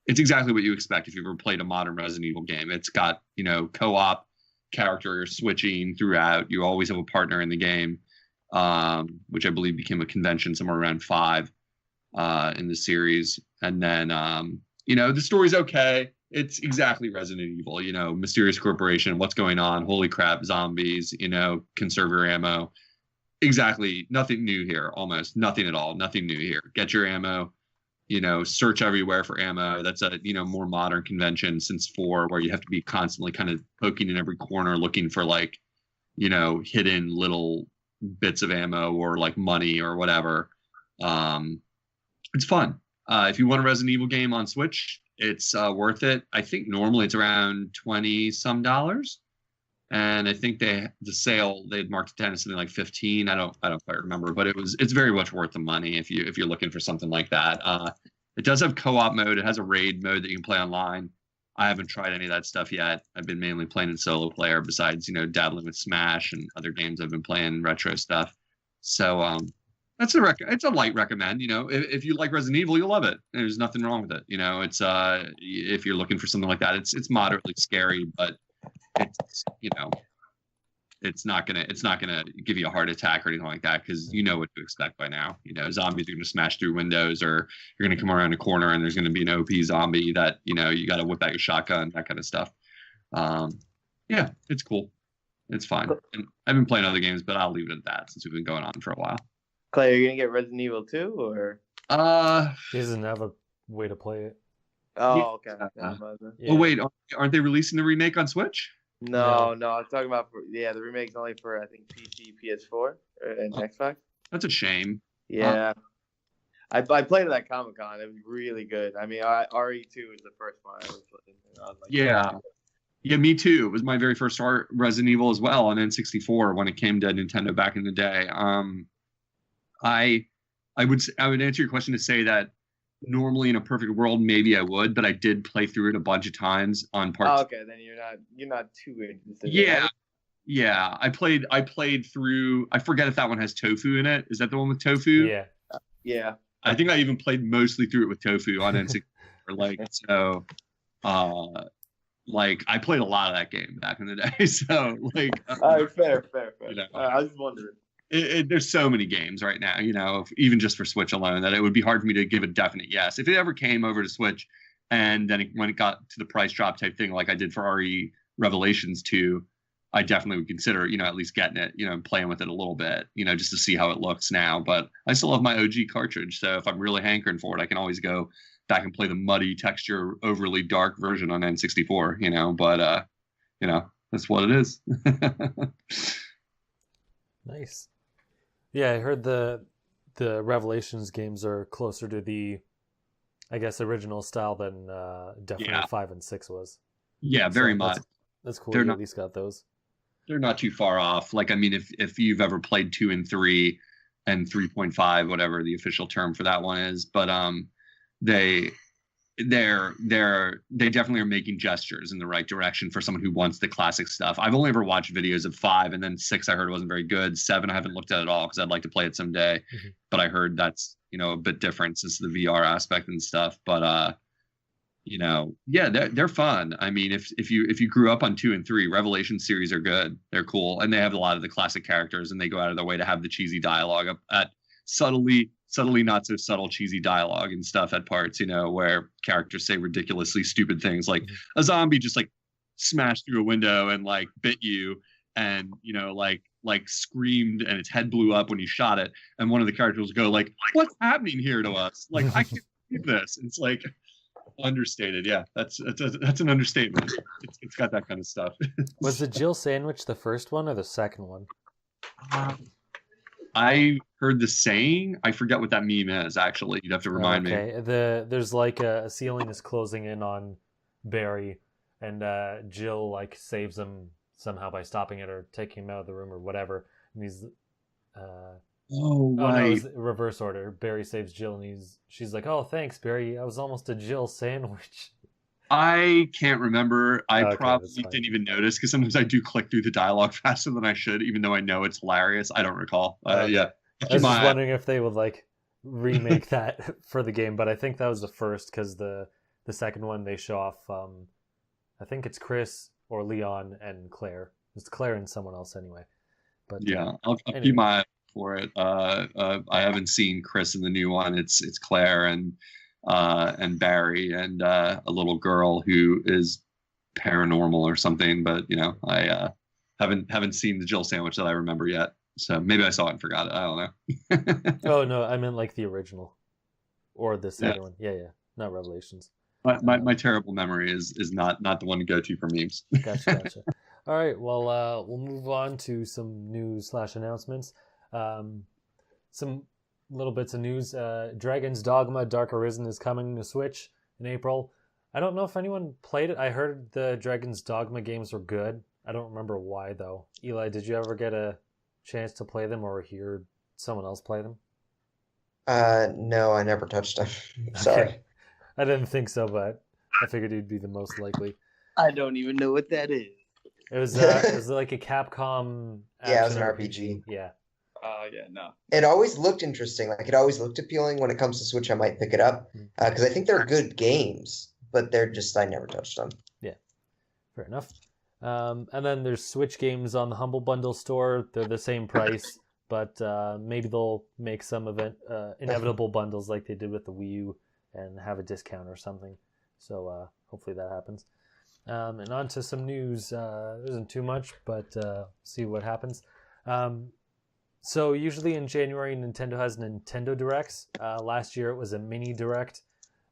It's exactly what you expect if you've ever played a modern Resident Evil game. It's got, co-op character switching throughout. You always have a partner in the game, which I believe became a convention somewhere around 5 in the series. And then, the story's okay. It's exactly Resident Evil, mysterious corporation, what's going on, holy crap, zombies, conserve your ammo. Exactly. Nothing new here, almost. Nothing at all. Nothing new here. Get your ammo, search everywhere for ammo. That's a, more modern convention since 4, where you have to be constantly kind of poking in every corner looking for like, hidden little bits of ammo or like money or whatever. It's fun. If you want a Resident Evil game on Switch, it's worth it. I think normally it's around $20 some. And I think the sale they'd marked it down to something like 15. I don't quite remember, but it's very much worth the money if you're looking for something like that. It does have co-op mode. It has a raid mode that you can play online. I haven't tried any of that stuff yet. I've been mainly playing in solo player, besides dabbling with Smash and other games I've been playing, retro stuff. So it's a light recommend. If you like Resident Evil, you'll love it. There's nothing wrong with it. It's if you're looking for something like that, it's moderately scary, but it's not gonna give you a heart attack or anything like that, because you know what to expect by now. Zombies are gonna smash through windows, or you're gonna come around a corner and there's gonna be an OP zombie that you got to whip out your shotgun, that kind of stuff. Yeah, it's cool. It's fine. And I've been playing other games, but I'll leave it at that since we've been going on for a while. Clay, are you gonna get Resident Evil 2 or? He doesn't have a way to play it. Oh, okay. Yeah. Oh wait, aren't they releasing the remake on Switch? No. I was talking about the remake's only for I think PC, PS4, and Xbox. That's a shame. Yeah, I played it at Comic-Con. It was really good. I mean, RE2 is the first one I ever played. Yeah, me too. It was my very first Resident Evil as well on N64 when it came to Nintendo back in the day. I would answer your question to say that normally in a perfect world maybe I would, but I did play through it a bunch of times on parts. Oh, okay, then you're not too interested. Yeah. I played through. I forget if that one has tofu in it. Is that the one with tofu? Yeah. I think I even played mostly through it with tofu on N64. I played a lot of that game back in the day. So all right, fair. I was just wondering. There's so many games right now, even just for Switch alone, that it would be hard for me to give a definite yes. If it ever came over to Switch and then when it got to the price drop type thing, like I did for RE Revelations 2, I definitely would consider, at least getting it, and playing with it a little bit, just to see how it looks now. But I still have my OG cartridge. So if I'm really hankering for it, I can always go back and play the muddy texture, overly dark version on N64, but, that's what it is. Nice. Yeah, I heard the Revelations games are closer to the, I guess, original style than definitely 5 and 6 was. Yeah, very much. That's cool. You at least got those. They're not too far off. If you've ever played 2 and 3 and 3.5, whatever the official term for that one is, but they definitely are making gestures in the right direction for someone who wants the classic stuff. I've only ever watched videos of 5, and then 6 I heard wasn't very good. 7 I haven't looked at all because I'd like to play it someday. Mm-hmm. But I heard that's a bit different since the VR aspect and stuff. But they're fun. I mean, if you grew up on 2 and 3, Revelation series are good. They're cool, and they have a lot of the classic characters, and they go out of their way to have the cheesy dialogue at subtly not so subtle cheesy dialogue and stuff at parts, where characters say ridiculously stupid things, like a zombie just smashed through a window and bit you and screamed and its head blew up when you shot it, and one of the characters go what's happening here to us, I can't believe this. It's understated. Yeah, that's an understatement. It's got that kind of stuff. Was the Jill sandwich the first one or the second one? I heard the saying. I forget what that meme is, actually. You'd have to remind me. There's a ceiling is closing in on Barry, and Jill saves him somehow by stopping it or taking him out of the room or whatever. And he's Oh, Oh no, it right. was reverse order. Barry saves Jill, and she's like, "Oh, thanks, Barry. I was almost a Jill sandwich." I can't remember. I Okay, probably that's fine. didn't even notice because sometimes I do click through the dialogue faster than I should, even though I know it's hilarious. I don't recall. Okay. Yeah. I was just wondering if they would like remake that for the game, but I think that was the first because the second one they show off. I think it's Chris or Leon and Claire. It's Claire and someone else anyway. But Yeah, I'll anyway. keep my eye for it. I haven't seen Chris in the new one. It's Claire and Barry and a little girl who is paranormal or something. But I haven't seen the Jill sandwich that I remember yet. So maybe I saw it and forgot it. I don't know. Oh no, I meant like the original or the second one. Yeah, not Revelations. My terrible memory is not the one to go to for memes. Gotcha. All right, well, we'll move on to some news/announcements. Some little bits of news. Dragon's Dogma Dark Arisen is coming to Switch in April. I don't know if anyone played it. I heard the Dragon's Dogma games were good. I don't remember why, though. Eli, did you ever get a chance to play them or hear someone else play them? No, I never touched them. Sorry. Okay. I didn't think so, but I figured you'd be the most likely. I don't even know what that is. It was like a Capcom action Yeah, it was an RPG. RPG. Yeah. Yeah, no. It always looked interesting. Like, it always looked appealing. When it comes to Switch, I might pick it up. Because I think they're good games, but I never touched them. Yeah. Fair enough. And then there's Switch games on the Humble Bundle store. They're the same price, but maybe they'll make some inevitable bundles like they did with the Wii U and have a discount or something. So hopefully that happens. And on to some news. There isn't too much, but see what happens. So usually in January, Nintendo has Nintendo Directs. Last year it was a mini Direct.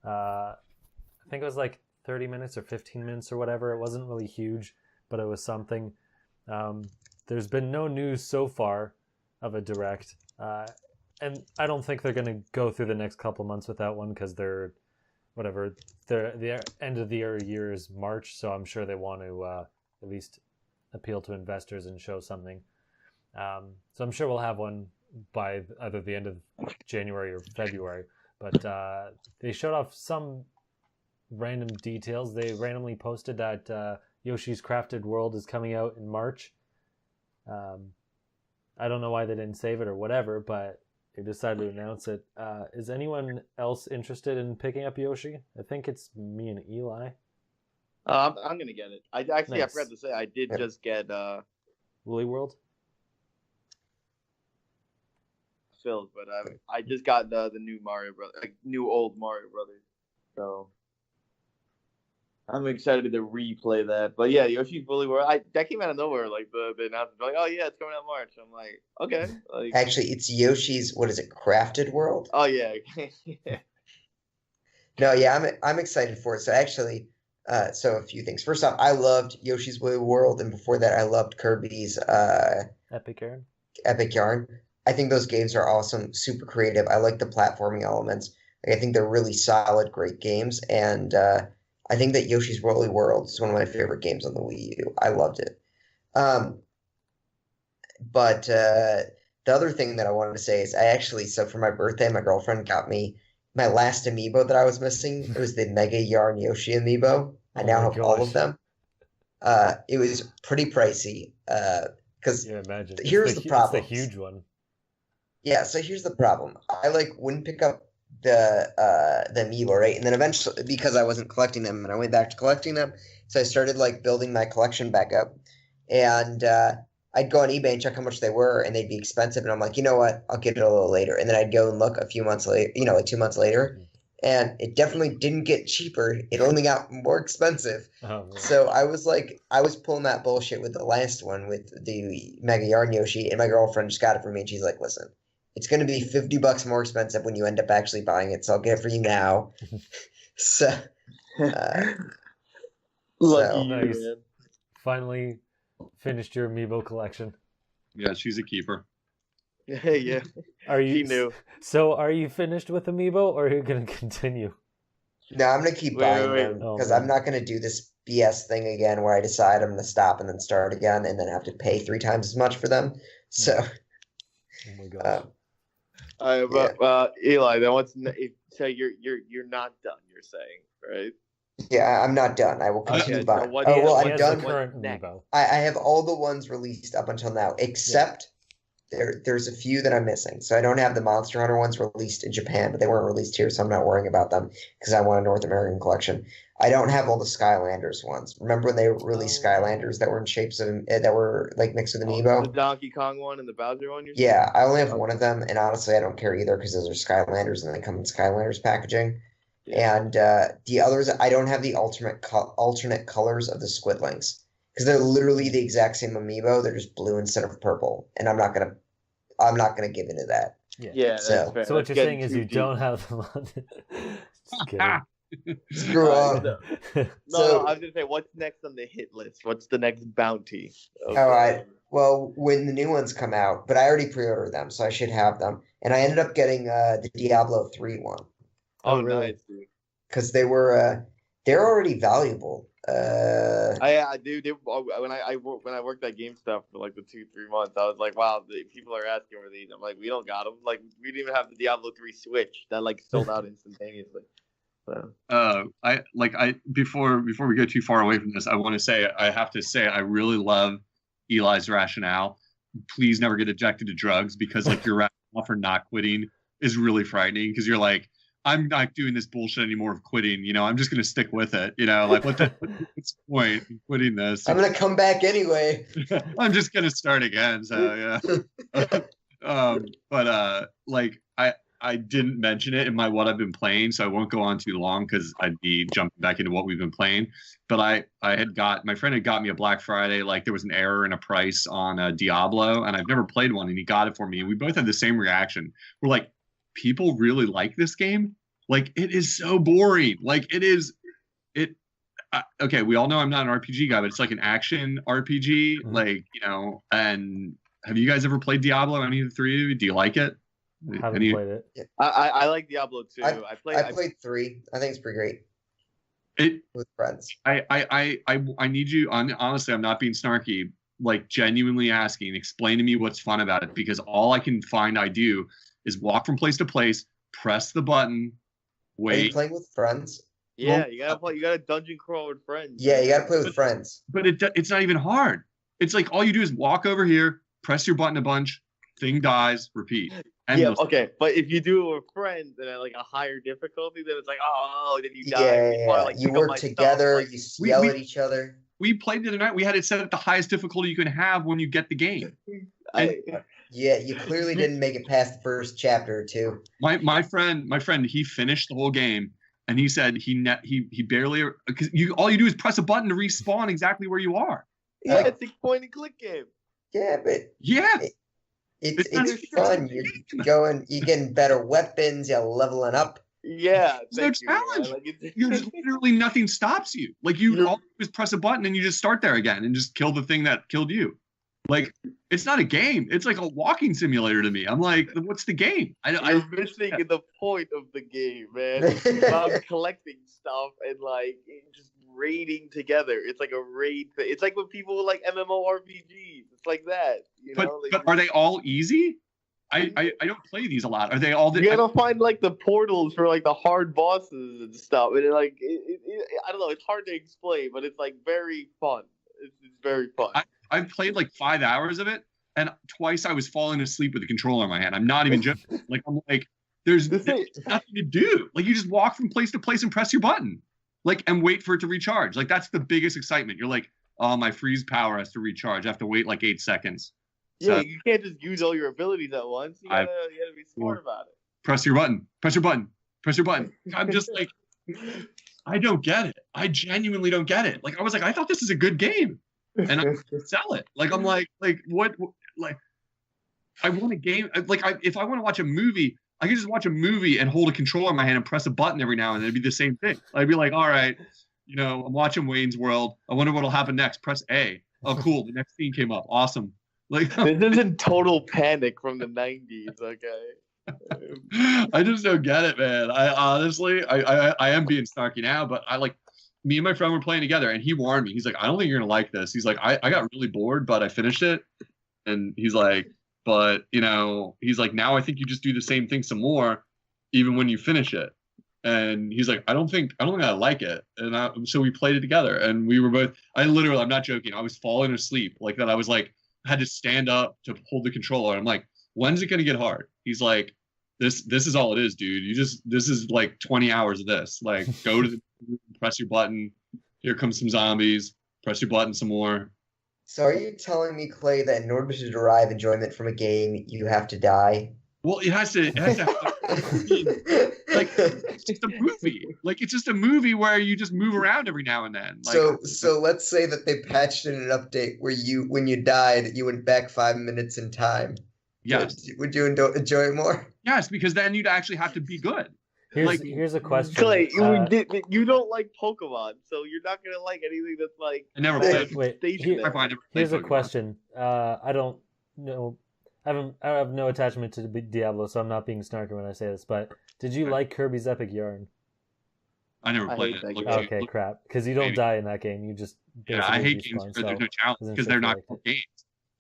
I think it was like 30 minutes or 15 minutes or whatever. It wasn't really huge, but it was something. There's been no news so far of a Direct. And I don't think they're going to go through the next couple months without one because the end of the year is March, so I'm sure they want to at least appeal to investors and show something. So I'm sure we'll have one by either the end of January or February. But they showed off some random details. They randomly posted that Yoshi's Crafted World is coming out in March. I don't know why they didn't save it or whatever, but they decided to announce it. Is anyone else interested in picking up Yoshi? I think it's me and Eli. I'm gonna get it. I Nice. forgot to say I did just get Woolly World? filled, but I just got the new old Mario Brothers. So I'm excited to replay that. But yeah, Yoshi's Woolly World, that came out of nowhere. Like the announcement, like, oh yeah, it's coming out in March. I'm like, okay. Like, Actually, it's Yoshi's, what is it, Crafted World? oh yeah. Yeah. No, yeah, I'm excited for it. So actually, so a few things. First off, I loved Yoshi's Woolly World, and before that, I loved Kirby's Epic Yarn? Epic Yarn. I think those games are awesome, super creative. I like the platforming elements. Like, I think they're really solid, great games, and I think that Yoshi's Woolly World is one of my favorite games on the Wii U. I loved it. But the other thing that I wanted to say is so for my birthday, my girlfriend got me my last amiibo that I was missing. It was the Mega Yarn Yoshi amiibo. I now have all of them. It was pretty pricey. Because imagine. Here's the problem. It's the huge one. Yeah, so here's the problem. I wouldn't pick up the amiibo, right? And then eventually, because I wasn't collecting them, and I went back to collecting them, so I started building my collection back up. And I'd go on eBay and check how much they were, and they'd be expensive. And I'm like, you know what? I'll get it a little later. And then I'd go and look a few months later, like 2 months later, and it definitely didn't get cheaper. It only got more expensive. Oh, So I was pulling that bullshit with the last one with the Mega Yarn Yoshi, and my girlfriend just got it for me, and she's like, listen, it's going to be $50 more expensive when you end up actually buying it, so I'll get it for you now. So, Lucky Nice. man. Finally finished your amiibo collection. Yeah, she's a keeper. Yeah. Are you? He knew. So are you finished with amiibo, or are you going to continue? no, I'm going to keep Wait, buying wait, them wait. because Oh, I'm not going to do this BS thing again where I decide I'm going to stop and then start again and then have to pay 3 times as much for them. So, Oh my gosh. Eli, then so you're not done. You're saying, right? Yeah, I'm not done. I will continue Okay, buying. so what Oh, do you- well, He I'm has done. the current What's next? amiibo. I have all the ones released up until now, except there's a few that I'm missing. So I don't have the Monster Hunter ones released in Japan, but they weren't released here, so I'm not worrying about them because I want a North American collection. I don't have all the Skylanders ones. Remember when they released Skylanders that were in shapes of that were like mixed with The amiibo? Donkey Kong one and the Bowser one. You're Yeah, I only have one of them, and honestly, I don't care either because those are Skylanders and they come in Skylanders packaging. Yeah. And the others, I don't have the alternate colors of the Squidlings because they're literally the exact same amiibo. They're just blue instead of purple, and I'm not gonna give into that. Yeah, that's So- fair. So what That's you're saying getting is too you deep. don't have the one. Just kidding. Screw up. No, So- I was gonna say, what's next on the hit list? What's the next bounty? All right. Well, when the new ones come out, but I already pre-ordered them, so I should have them. And I ended up getting the Diablo 3 one Oh, Oh, really? nice, dude. because they're already valuable. Dude. When I worked at GameStop for like the 2-3 months, I was like, wow, people are asking for these. I'm like, we don't got them. Like, we didn't even have the Diablo 3 Switch that like sold out instantaneously. So. Before we go too far away from this, I have to say I really love Eli's rationale. Please never get addicted to drugs because like your rationale for not quitting is really frightening because you're like, I'm not doing this bullshit anymore of quitting. You know, I'm just gonna stick with it. You know, like what's the point in quitting this? I'm gonna come back anyway. I'm just gonna start again. So yeah. Like I didn't mention it in my what I've been playing, so I won't go on too long because I'd be jumping back into what we've been playing. But my friend had got me a Black Friday, like there was an error in a price on Diablo, and I've never played one, and he got it for me, and we both had the same reaction. We're like, people really like this game? Like it is so boring. Like okay, we all know I'm not an RPG guy, but it's like an action RPG, like, you know. And have you guys ever played Diablo? Any of the three of you? Do you like it? Haven't played it. I like Diablo 2. I played 3. I think it's pretty great. With friends. I need you honestly, I'm not being snarky, like genuinely asking, explain to me what's fun about it, because all I can find I do is walk from place to place, press the button, Are you wait. playing with friends? Yeah, you gotta play. You gotta dungeon crawl with friends. Yeah, you gotta play with friends. But it's not even hard. It's like all you do is walk over here, press your button a bunch, thing dies, repeat. Yeah, okay, but if you do it with friends and at like a higher difficulty, then it's like, oh, then you die. Yeah. You work together, you yell at each other. We played the other night. We had it set at the highest difficulty you can have when you get the game. Yeah, you clearly didn't make it past the first chapter or two. My friend, he finished the whole game, and he said he barely, because all you do is press a button to respawn exactly where you are. Yeah, it's a point and click game. Yeah, but yeah, it's fun. You're getting better weapons. You're leveling up. Yeah, there's no challenge. You're just literally nothing stops you. Like you all do is press a button and you just start there again and just kill the thing that killed you. Like it's not a game. It's like a walking simulator to me. I'm like, what's the game? You're missing the point of the game, man. I'm collecting stuff and like just raiding together. It's like a raid thing. It's like when people like MMORPGs. It's like that. You know? But are they all easy? I don't play these a lot. Are they all? You gotta find like the portals for like the hard bosses and stuff. And like, I don't know. It's hard to explain, but it's like very fun. It's very fun. I've played like 5 hours of it, and twice I was falling asleep with the controller in my hand. I'm not even joking. Like I'm like, there's nothing to do. Like you just walk from place to place and press your button, like and wait for it to recharge. Like that's the biggest excitement. You're like, oh, my freeze power has to recharge. I have to wait like 8 seconds. Yeah, you can't just use all your abilities at once. You gotta be smart about it. Press your button. Press your button. Press your button. I'm just like, I don't get it. I genuinely don't get it. Like I was like, I thought this is a good game, and I sell it. Like I'm like what? Like I want a game. Like if I want to watch a movie, I can just watch a movie and hold a controller in my hand and press a button every now and then. It'd be the same thing. I'd be like, all right, you know, I'm watching Wayne's World. I wonder what'll happen next. Press A. Oh, cool. The next scene came up. Awesome. Like this isn't Total Panic from the 90s, okay? I just don't get it, man. I honestly, I am being snarky now, but I like me and my friend were playing together, and he warned me. He's like, I don't think you're gonna like this. He's like, I got really bored, but I finished it, and he's like, but he's like, now I think you just do the same thing some more, even when you finish it. And he's like, I don't think I like it. And so we played it together, and we were both. I'm not joking. I was falling asleep like that. I was like, I had to stand up to hold the controller. I'm like, when's it gonna get hard? He's like, this is all it is, dude. This is like 20 hours of this. Like, go to the press your button. Here comes some zombies. Press your button some more. So are you telling me, Clay, that in order to derive enjoyment from a game, you have to die? Well, it has to like, it's just a movie. Like, it's just a movie where you just move around every now and then. Like, so let's say that they patched in an update where when you died, you went back 5 minutes in time. Yes. Would you enjoy it more? Yes, because then you'd actually have to be good. Here's a question. Clay, you don't like Pokemon, so you're not gonna like anything that's like. I never played. Here's a question. I don't know. I have no attachment to Diablo, so I'm not being snarky when I say this. But did you like Kirby's Epic Yarn? I never played it. Okay, crap. Because you don't die in that game. You just I hate games where there's no challenge because they're not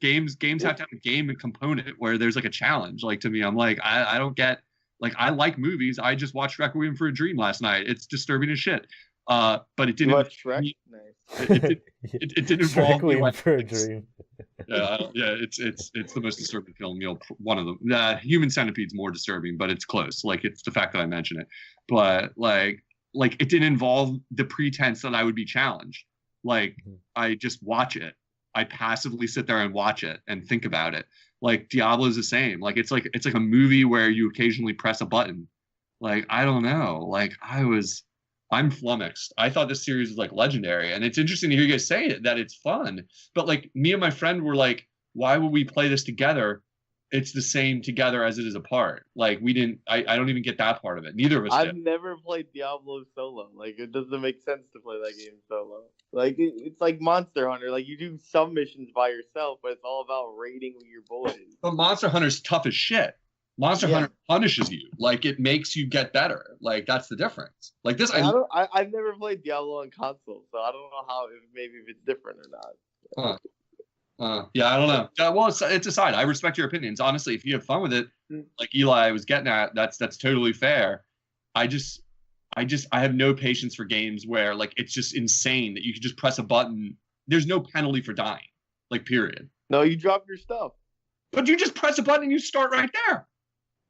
games. Games have to have a game component where there's like a challenge. Like, to me, I'm like, I don't get. Like, I like movies. I just watched Requiem for a Dream last night. It's disturbing as shit. But it didn't. Shrek? Nice. It didn't involve me. Requiem for a Dream. It's the most disturbing film. One of them. Human Centipede's more disturbing, but it's close. Like, it's the fact that I mention it. But like it didn't involve the pretense that I would be challenged. Like, I just watch it. I passively sit there and watch it and think about it. Like, Diablo is the same. Like, it's like a movie where you occasionally press a button. Like, I don't know. Like, I'm flummoxed. I thought this series was like legendary, and it's interesting to hear you guys say it, that it's fun. But like, me and my friend were like, why would we play this together? It's the same together as it is apart. Like, we didn't. I don't even get that part of it. Neither of us. I've never played Diablo solo. Like, it doesn't make sense to play that game solo. Like, it's like Monster Hunter. Like, you do some missions by yourself, but it's all about raiding your boys. But Monster Hunter's tough as shit. Monster Hunter punishes you. Like, it makes you get better. Like, that's the difference. Like this, I've never played Diablo on console, so I don't know if it's different or not. Yeah, I don't know. Well, it's aside. I respect your opinions. Honestly, if you have fun with it, like Eli was getting at, that's totally fair. I have no patience for games where, like, it's just insane that you can just press a button. There's no penalty for dying. Like, period. No, you drop your stuff. But you just press a button and you start right there.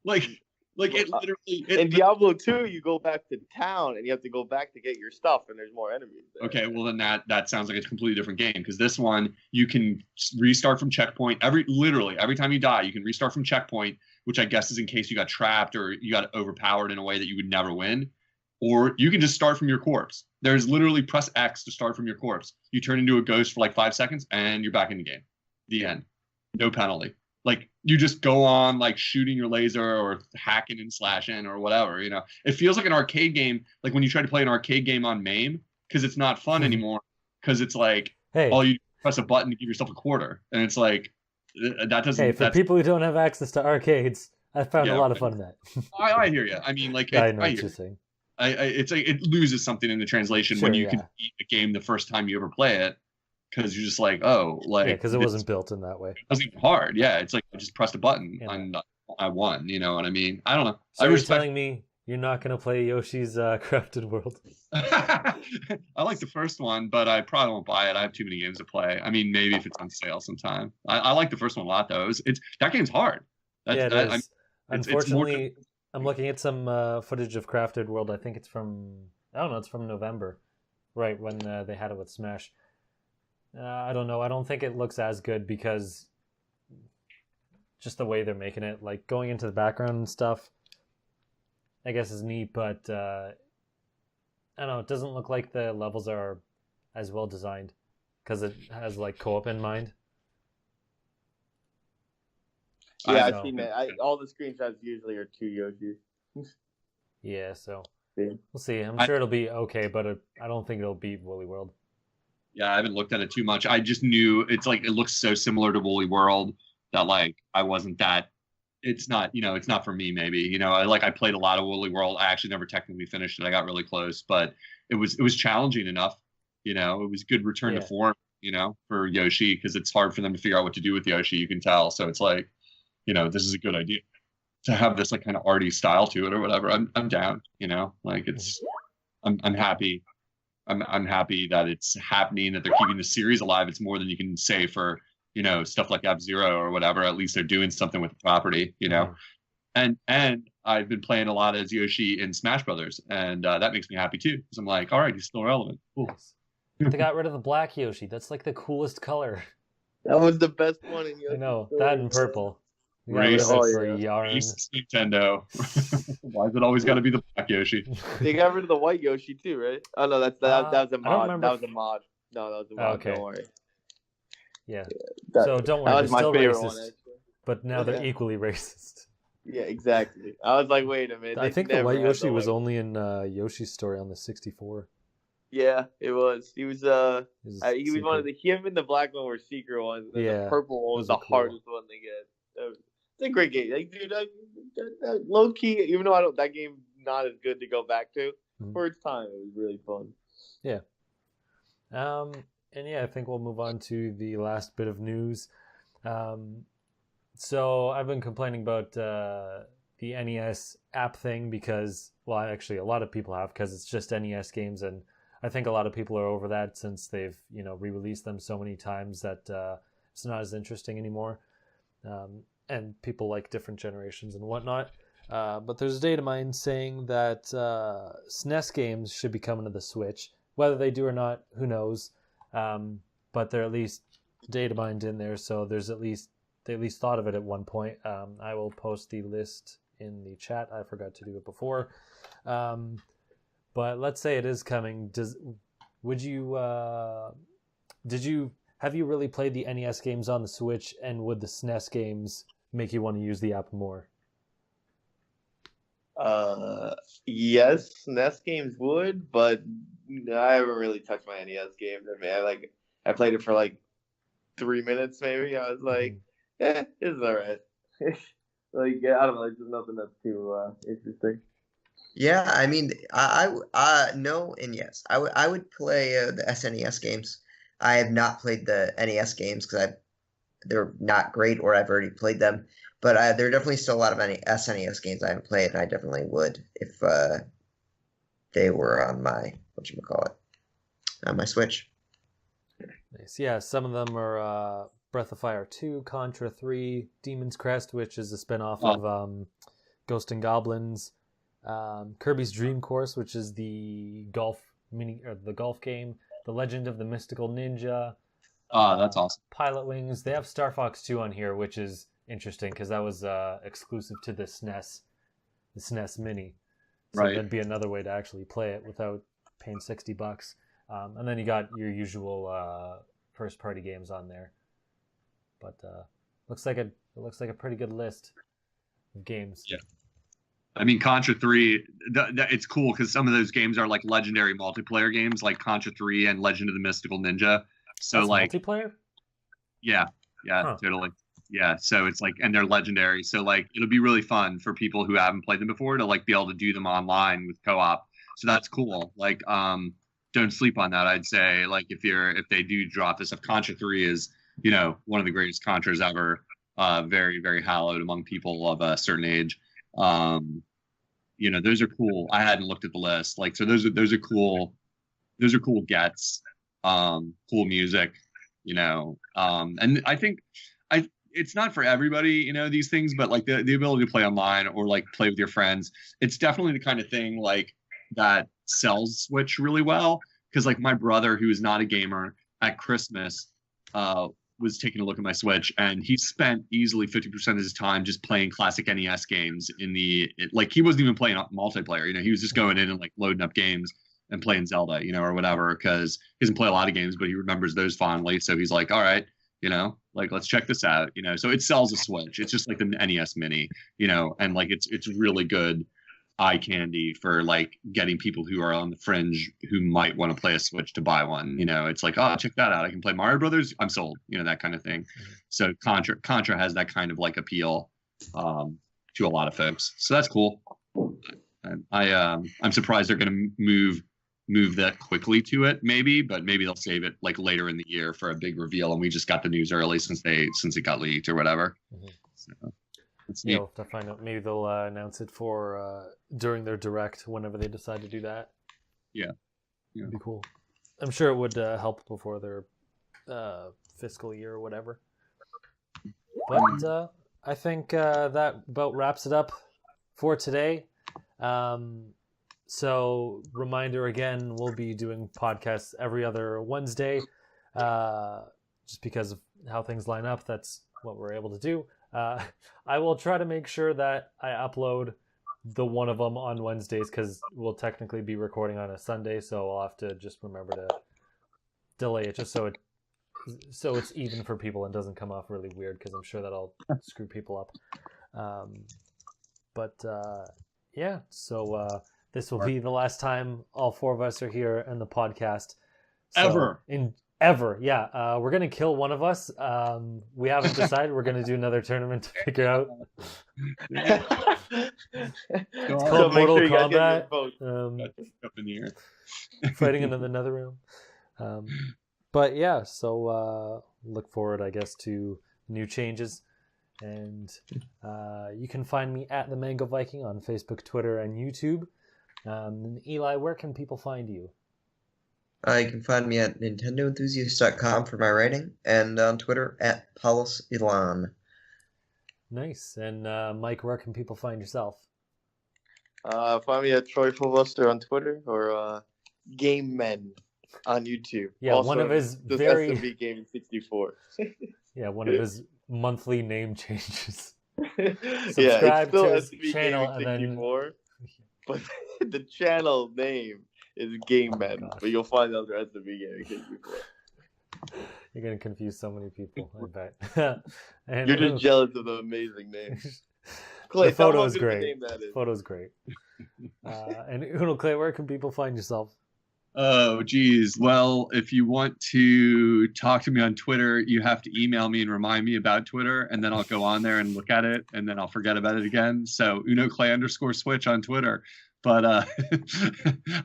Like it literally. In Diablo 2, you go back to town and you have to go back to get your stuff, and there's more enemies there. Okay, well then that sounds like a completely different game, because this one you can restart from checkpoint every time you die. You can restart from checkpoint, which I guess is in case you got trapped or you got overpowered in a way that you would never win, or you can just start from your corpse. There's literally press X to start from your corpse. You turn into a ghost for like 5 seconds and you're back in the game. The end. No penalty. Like, you just go on, like, shooting your laser or hacking and slashing or whatever, It feels like an arcade game, like when you try to play an arcade game on MAME, because it's not fun anymore, because it's like, all you press a button to give yourself a quarter. And it's like, that doesn't... Hey, for people who don't have access to arcades, I found a lot of fun in that. I hear you. I mean, like... I know what you're saying. It's like, it loses something in the translation when you can beat a game the first time you ever play it. Because you're just like, because it wasn't built in that way. It wasn't hard. Yeah, it's like I just pressed a button and I won. You know what I mean? I don't know. So you're telling me you're not going to play Yoshi's Crafted World? I like the first one, but I probably won't buy it. I have too many games to play. I mean, maybe if it's on sale sometime. I like the first one a lot, though. That game's hard. It is. Unfortunately, I'm looking at some footage of Crafted World. I think it's from November, right when they had it with Smash. I don't know. I don't think it looks as good because just the way they're making it, like going into the background and stuff, I guess is neat, but I don't know. It doesn't look like the levels are as well designed because it has like co-op in mind. Yeah, I've seen that. All the screenshots usually are 2 Yoshis. Yeah, so we'll see. I'm sure it'll be okay, but I don't think it'll beat Woolly World. Yeah, I haven't looked at it too much. I just knew it looks so similar to Woolly World that like I wasn't that. It's not, it's not for me. Maybe, I played a lot of Woolly World. I actually never technically finished it. I got really close, but it was challenging enough. It was good return to form. For Yoshi, because it's hard for them to figure out what to do with Yoshi. You can tell. So it's like, this is a good idea to have this like kind of arty style to it or whatever. I'm down, like I'm happy. I'm happy that it's happening, that they're keeping the series alive. It's more than you can say for, stuff like F-Zero or whatever. At least they're doing something with the property, And I've been playing a lot as Yoshi in Smash Brothers, and that makes me happy too, because I'm like, all right, he's still relevant. Cool. They got rid of the black Yoshi. That's like the coolest color. That was the best one in Yoshi. I know, that and purple. Racist Nintendo. Why is it always got to be the black Yoshi? They got rid of the white Yoshi too, right? Oh no, that was a mod. That was a mod. No, that was a mod. Okay. Don't worry. Yeah. So don't worry. That was my favorite one. Actually. But now they're equally racist. Yeah, exactly. I was like, wait a minute. I think the white Yoshi was only in Yoshi's Story on the 64. Yeah, it was. He was he was one of him and the black one were secret ones. And the purple one was the hardest one to get. It's a great game. Like, dude, low key, even though that game not as good to go back to, for its time, it was really fun. Yeah. And I think we'll move on to the last bit of news. So I've been complaining about the NES app thing because, well, actually a lot of people have, because it's just NES games, and I think a lot of people are over that since they've, re-released them so many times that it's not as interesting anymore. And people like different generations and whatnot. But there's Datamined saying that SNES games should be coming to the Switch. Whether they do or not, who knows? But they're at least Datamined in there, so they at least thought of it at one point. I will post the list in the chat. I forgot to do it before. But let's say it is coming. Have you really played the NES games on the Switch, and would the SNES games make you want to use the app more? Yes, SNES games would, but I haven't really touched my NES games. I mean, I played it for like 3 minutes maybe. I was like, it's alright. I don't know, it's just nothing that's too interesting. Yeah, I mean, I no and yes. I would play the SNES games. I have not played the NES games because they're not great, or I've already played them. But there are definitely still a lot of SNES games I haven't played, and I definitely would if they were on my on my Switch. Nice. Yeah, some of them are Breath of Fire 2, Contra 3, Demon's Crest, which is a spinoff of Ghost and Goblins, Kirby's Dream Course, which is the golf game, The Legend of the Mystical Ninja. That's awesome. Pilot Wings. They have Star Fox 2 on here, which is interesting because that was exclusive to the SNES Mini. So that'd be another way to actually play it without paying $60. And then you got your usual first-party games on there. But looks like a pretty good list of games. Yeah. I mean, Contra 3, it's cool because some of those games are like legendary multiplayer games, like Contra 3 and Legend of the Mystical Ninja. So that's like multiplayer? Yeah, totally. Yeah, so it's like, and they're legendary. So like, it'll be really fun for people who haven't played them before to like be able to do them online with co-op. So that's cool. Like, don't sleep on that. I'd say like if they do drop this, if Contra 3 is one of the greatest Contras ever, very very hallowed among people of a certain age. Those are cool. I hadn't looked at the list. Like, so those are cool. Those are cool gets. Cool music, and I think it's not for everybody, these things, but like the ability to play online or like play with your friends, it's definitely the kind of thing like that sells Switch really well. Because like my brother, who is not a gamer, at Christmas was taking a look at my Switch, and he spent easily 50% of his time just playing classic NES games like he wasn't even playing multiplayer. He was just going in and like loading up games and playing Zelda, or whatever, because he doesn't play a lot of games, but he remembers those fondly. So he's like, all right, like, let's check this out, so it sells a Switch. It's just like the NES Mini, and like, it's really good eye candy for like getting people who are on the fringe who might want to play a Switch to buy one. It's like, oh, check that out. I can play Mario Brothers. I'm sold, that kind of thing. Mm-hmm. So Contra has that kind of like appeal to a lot of folks. So that's cool. I'm surprised they're going to move that quickly to it, but maybe they'll save it like later in the year for a big reveal, and we just got the news early since it got leaked or whatever. Mm-hmm. So. It's You neat. know, to find out. Maybe they'll announce it for during their direct whenever they decide to do that. Yeah. It'd be cool. I'm sure it would help before their fiscal year or whatever. But I think that about wraps it up for today. So reminder again, we'll be doing podcasts every other Wednesday, just because of how things line up. That's what we're able to do. I will try to make sure that I upload the one of them on Wednesdays, because we'll technically be recording on a Sunday, so I'll have to just remember to delay it just so it's even for people and doesn't come off really weird, because I'm sure that'll screw people up. Yeah, so this will be the last time all four of us are here in the podcast. So, Ever, yeah. We're gonna kill one of us. We haven't decided. We're gonna do another tournament to figure out. It's called Mortal Kombat. Up in the air. Fighting in another room. But yeah, so look forward, I guess, to new changes. And you can find me at the Mango Viking on Facebook, Twitter, and YouTube. Eli, where can people find you? You can find me at nintendoenthusiast.com for my writing, and on Twitter at Paulus Ilan. Nice. And Mike, where can people find yourself? Find me at Troy Fulbuster on Twitter, or Game Men on YouTube. Yeah, also, one of his this very SMB Game 64. Yeah, one of his monthly name changes. Yeah, Subscribe it's still to his SMB channel Gaming and then 64, but the channel name is Game Men, but you'll find out the SMB Gaming 64. You're gonna confuse so many people, I bet. And You're just jealous of the amazing name. Clay, the photo is the great. name that is. Photo's great. And Unoclay, where can people find yourself? Oh, geez. Well, if you want to talk to me on Twitter, you have to email me and remind me about Twitter, and then I'll go on there and look at it, and then I'll forget about it again. So Unoclay_Switch on Twitter. But I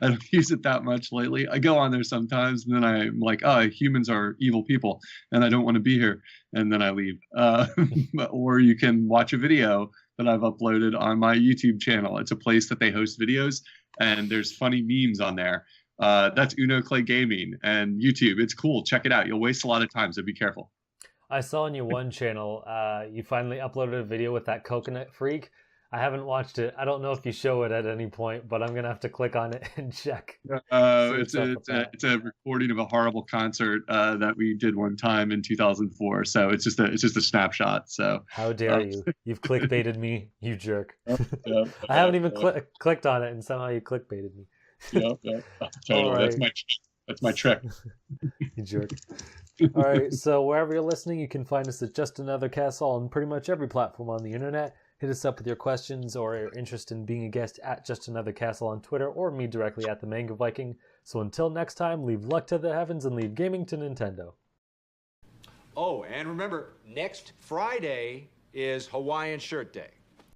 don't use it that much lately. I go on there sometimes, and then I'm like, oh, humans are evil people, and I don't want to be here. And then I leave. Or you can watch a video that I've uploaded on my YouTube channel. It's a place that they host videos, and there's funny memes on there. That's Unoclay Gaming and YouTube. It's cool. Check it out. You'll waste a lot of time, so be careful. I saw on your one channel, you finally uploaded a video with that coconut freak. I haven't watched it. I don't know if you show it at any point, but I'm going to have to click on it and check. It's a recording of a horrible concert that we did one time in 2004. So it's just a snapshot. So how dare you? You've clickbaited me, you jerk. Yeah, I haven't even clicked on it, and somehow you clickbaited me. Yeah. Totally. Right. That's my trick. You jerk. All right, so wherever you're listening, you can find us at Just Another Castle on pretty much every platform on the internet. Hit us up with your questions or your interest in being a guest at Just Another Castle on Twitter, or me directly at the Mango Viking. So until next time, leave luck to the heavens and leave gaming to Nintendo. Oh, and remember, next Friday is Hawaiian Shirt Day.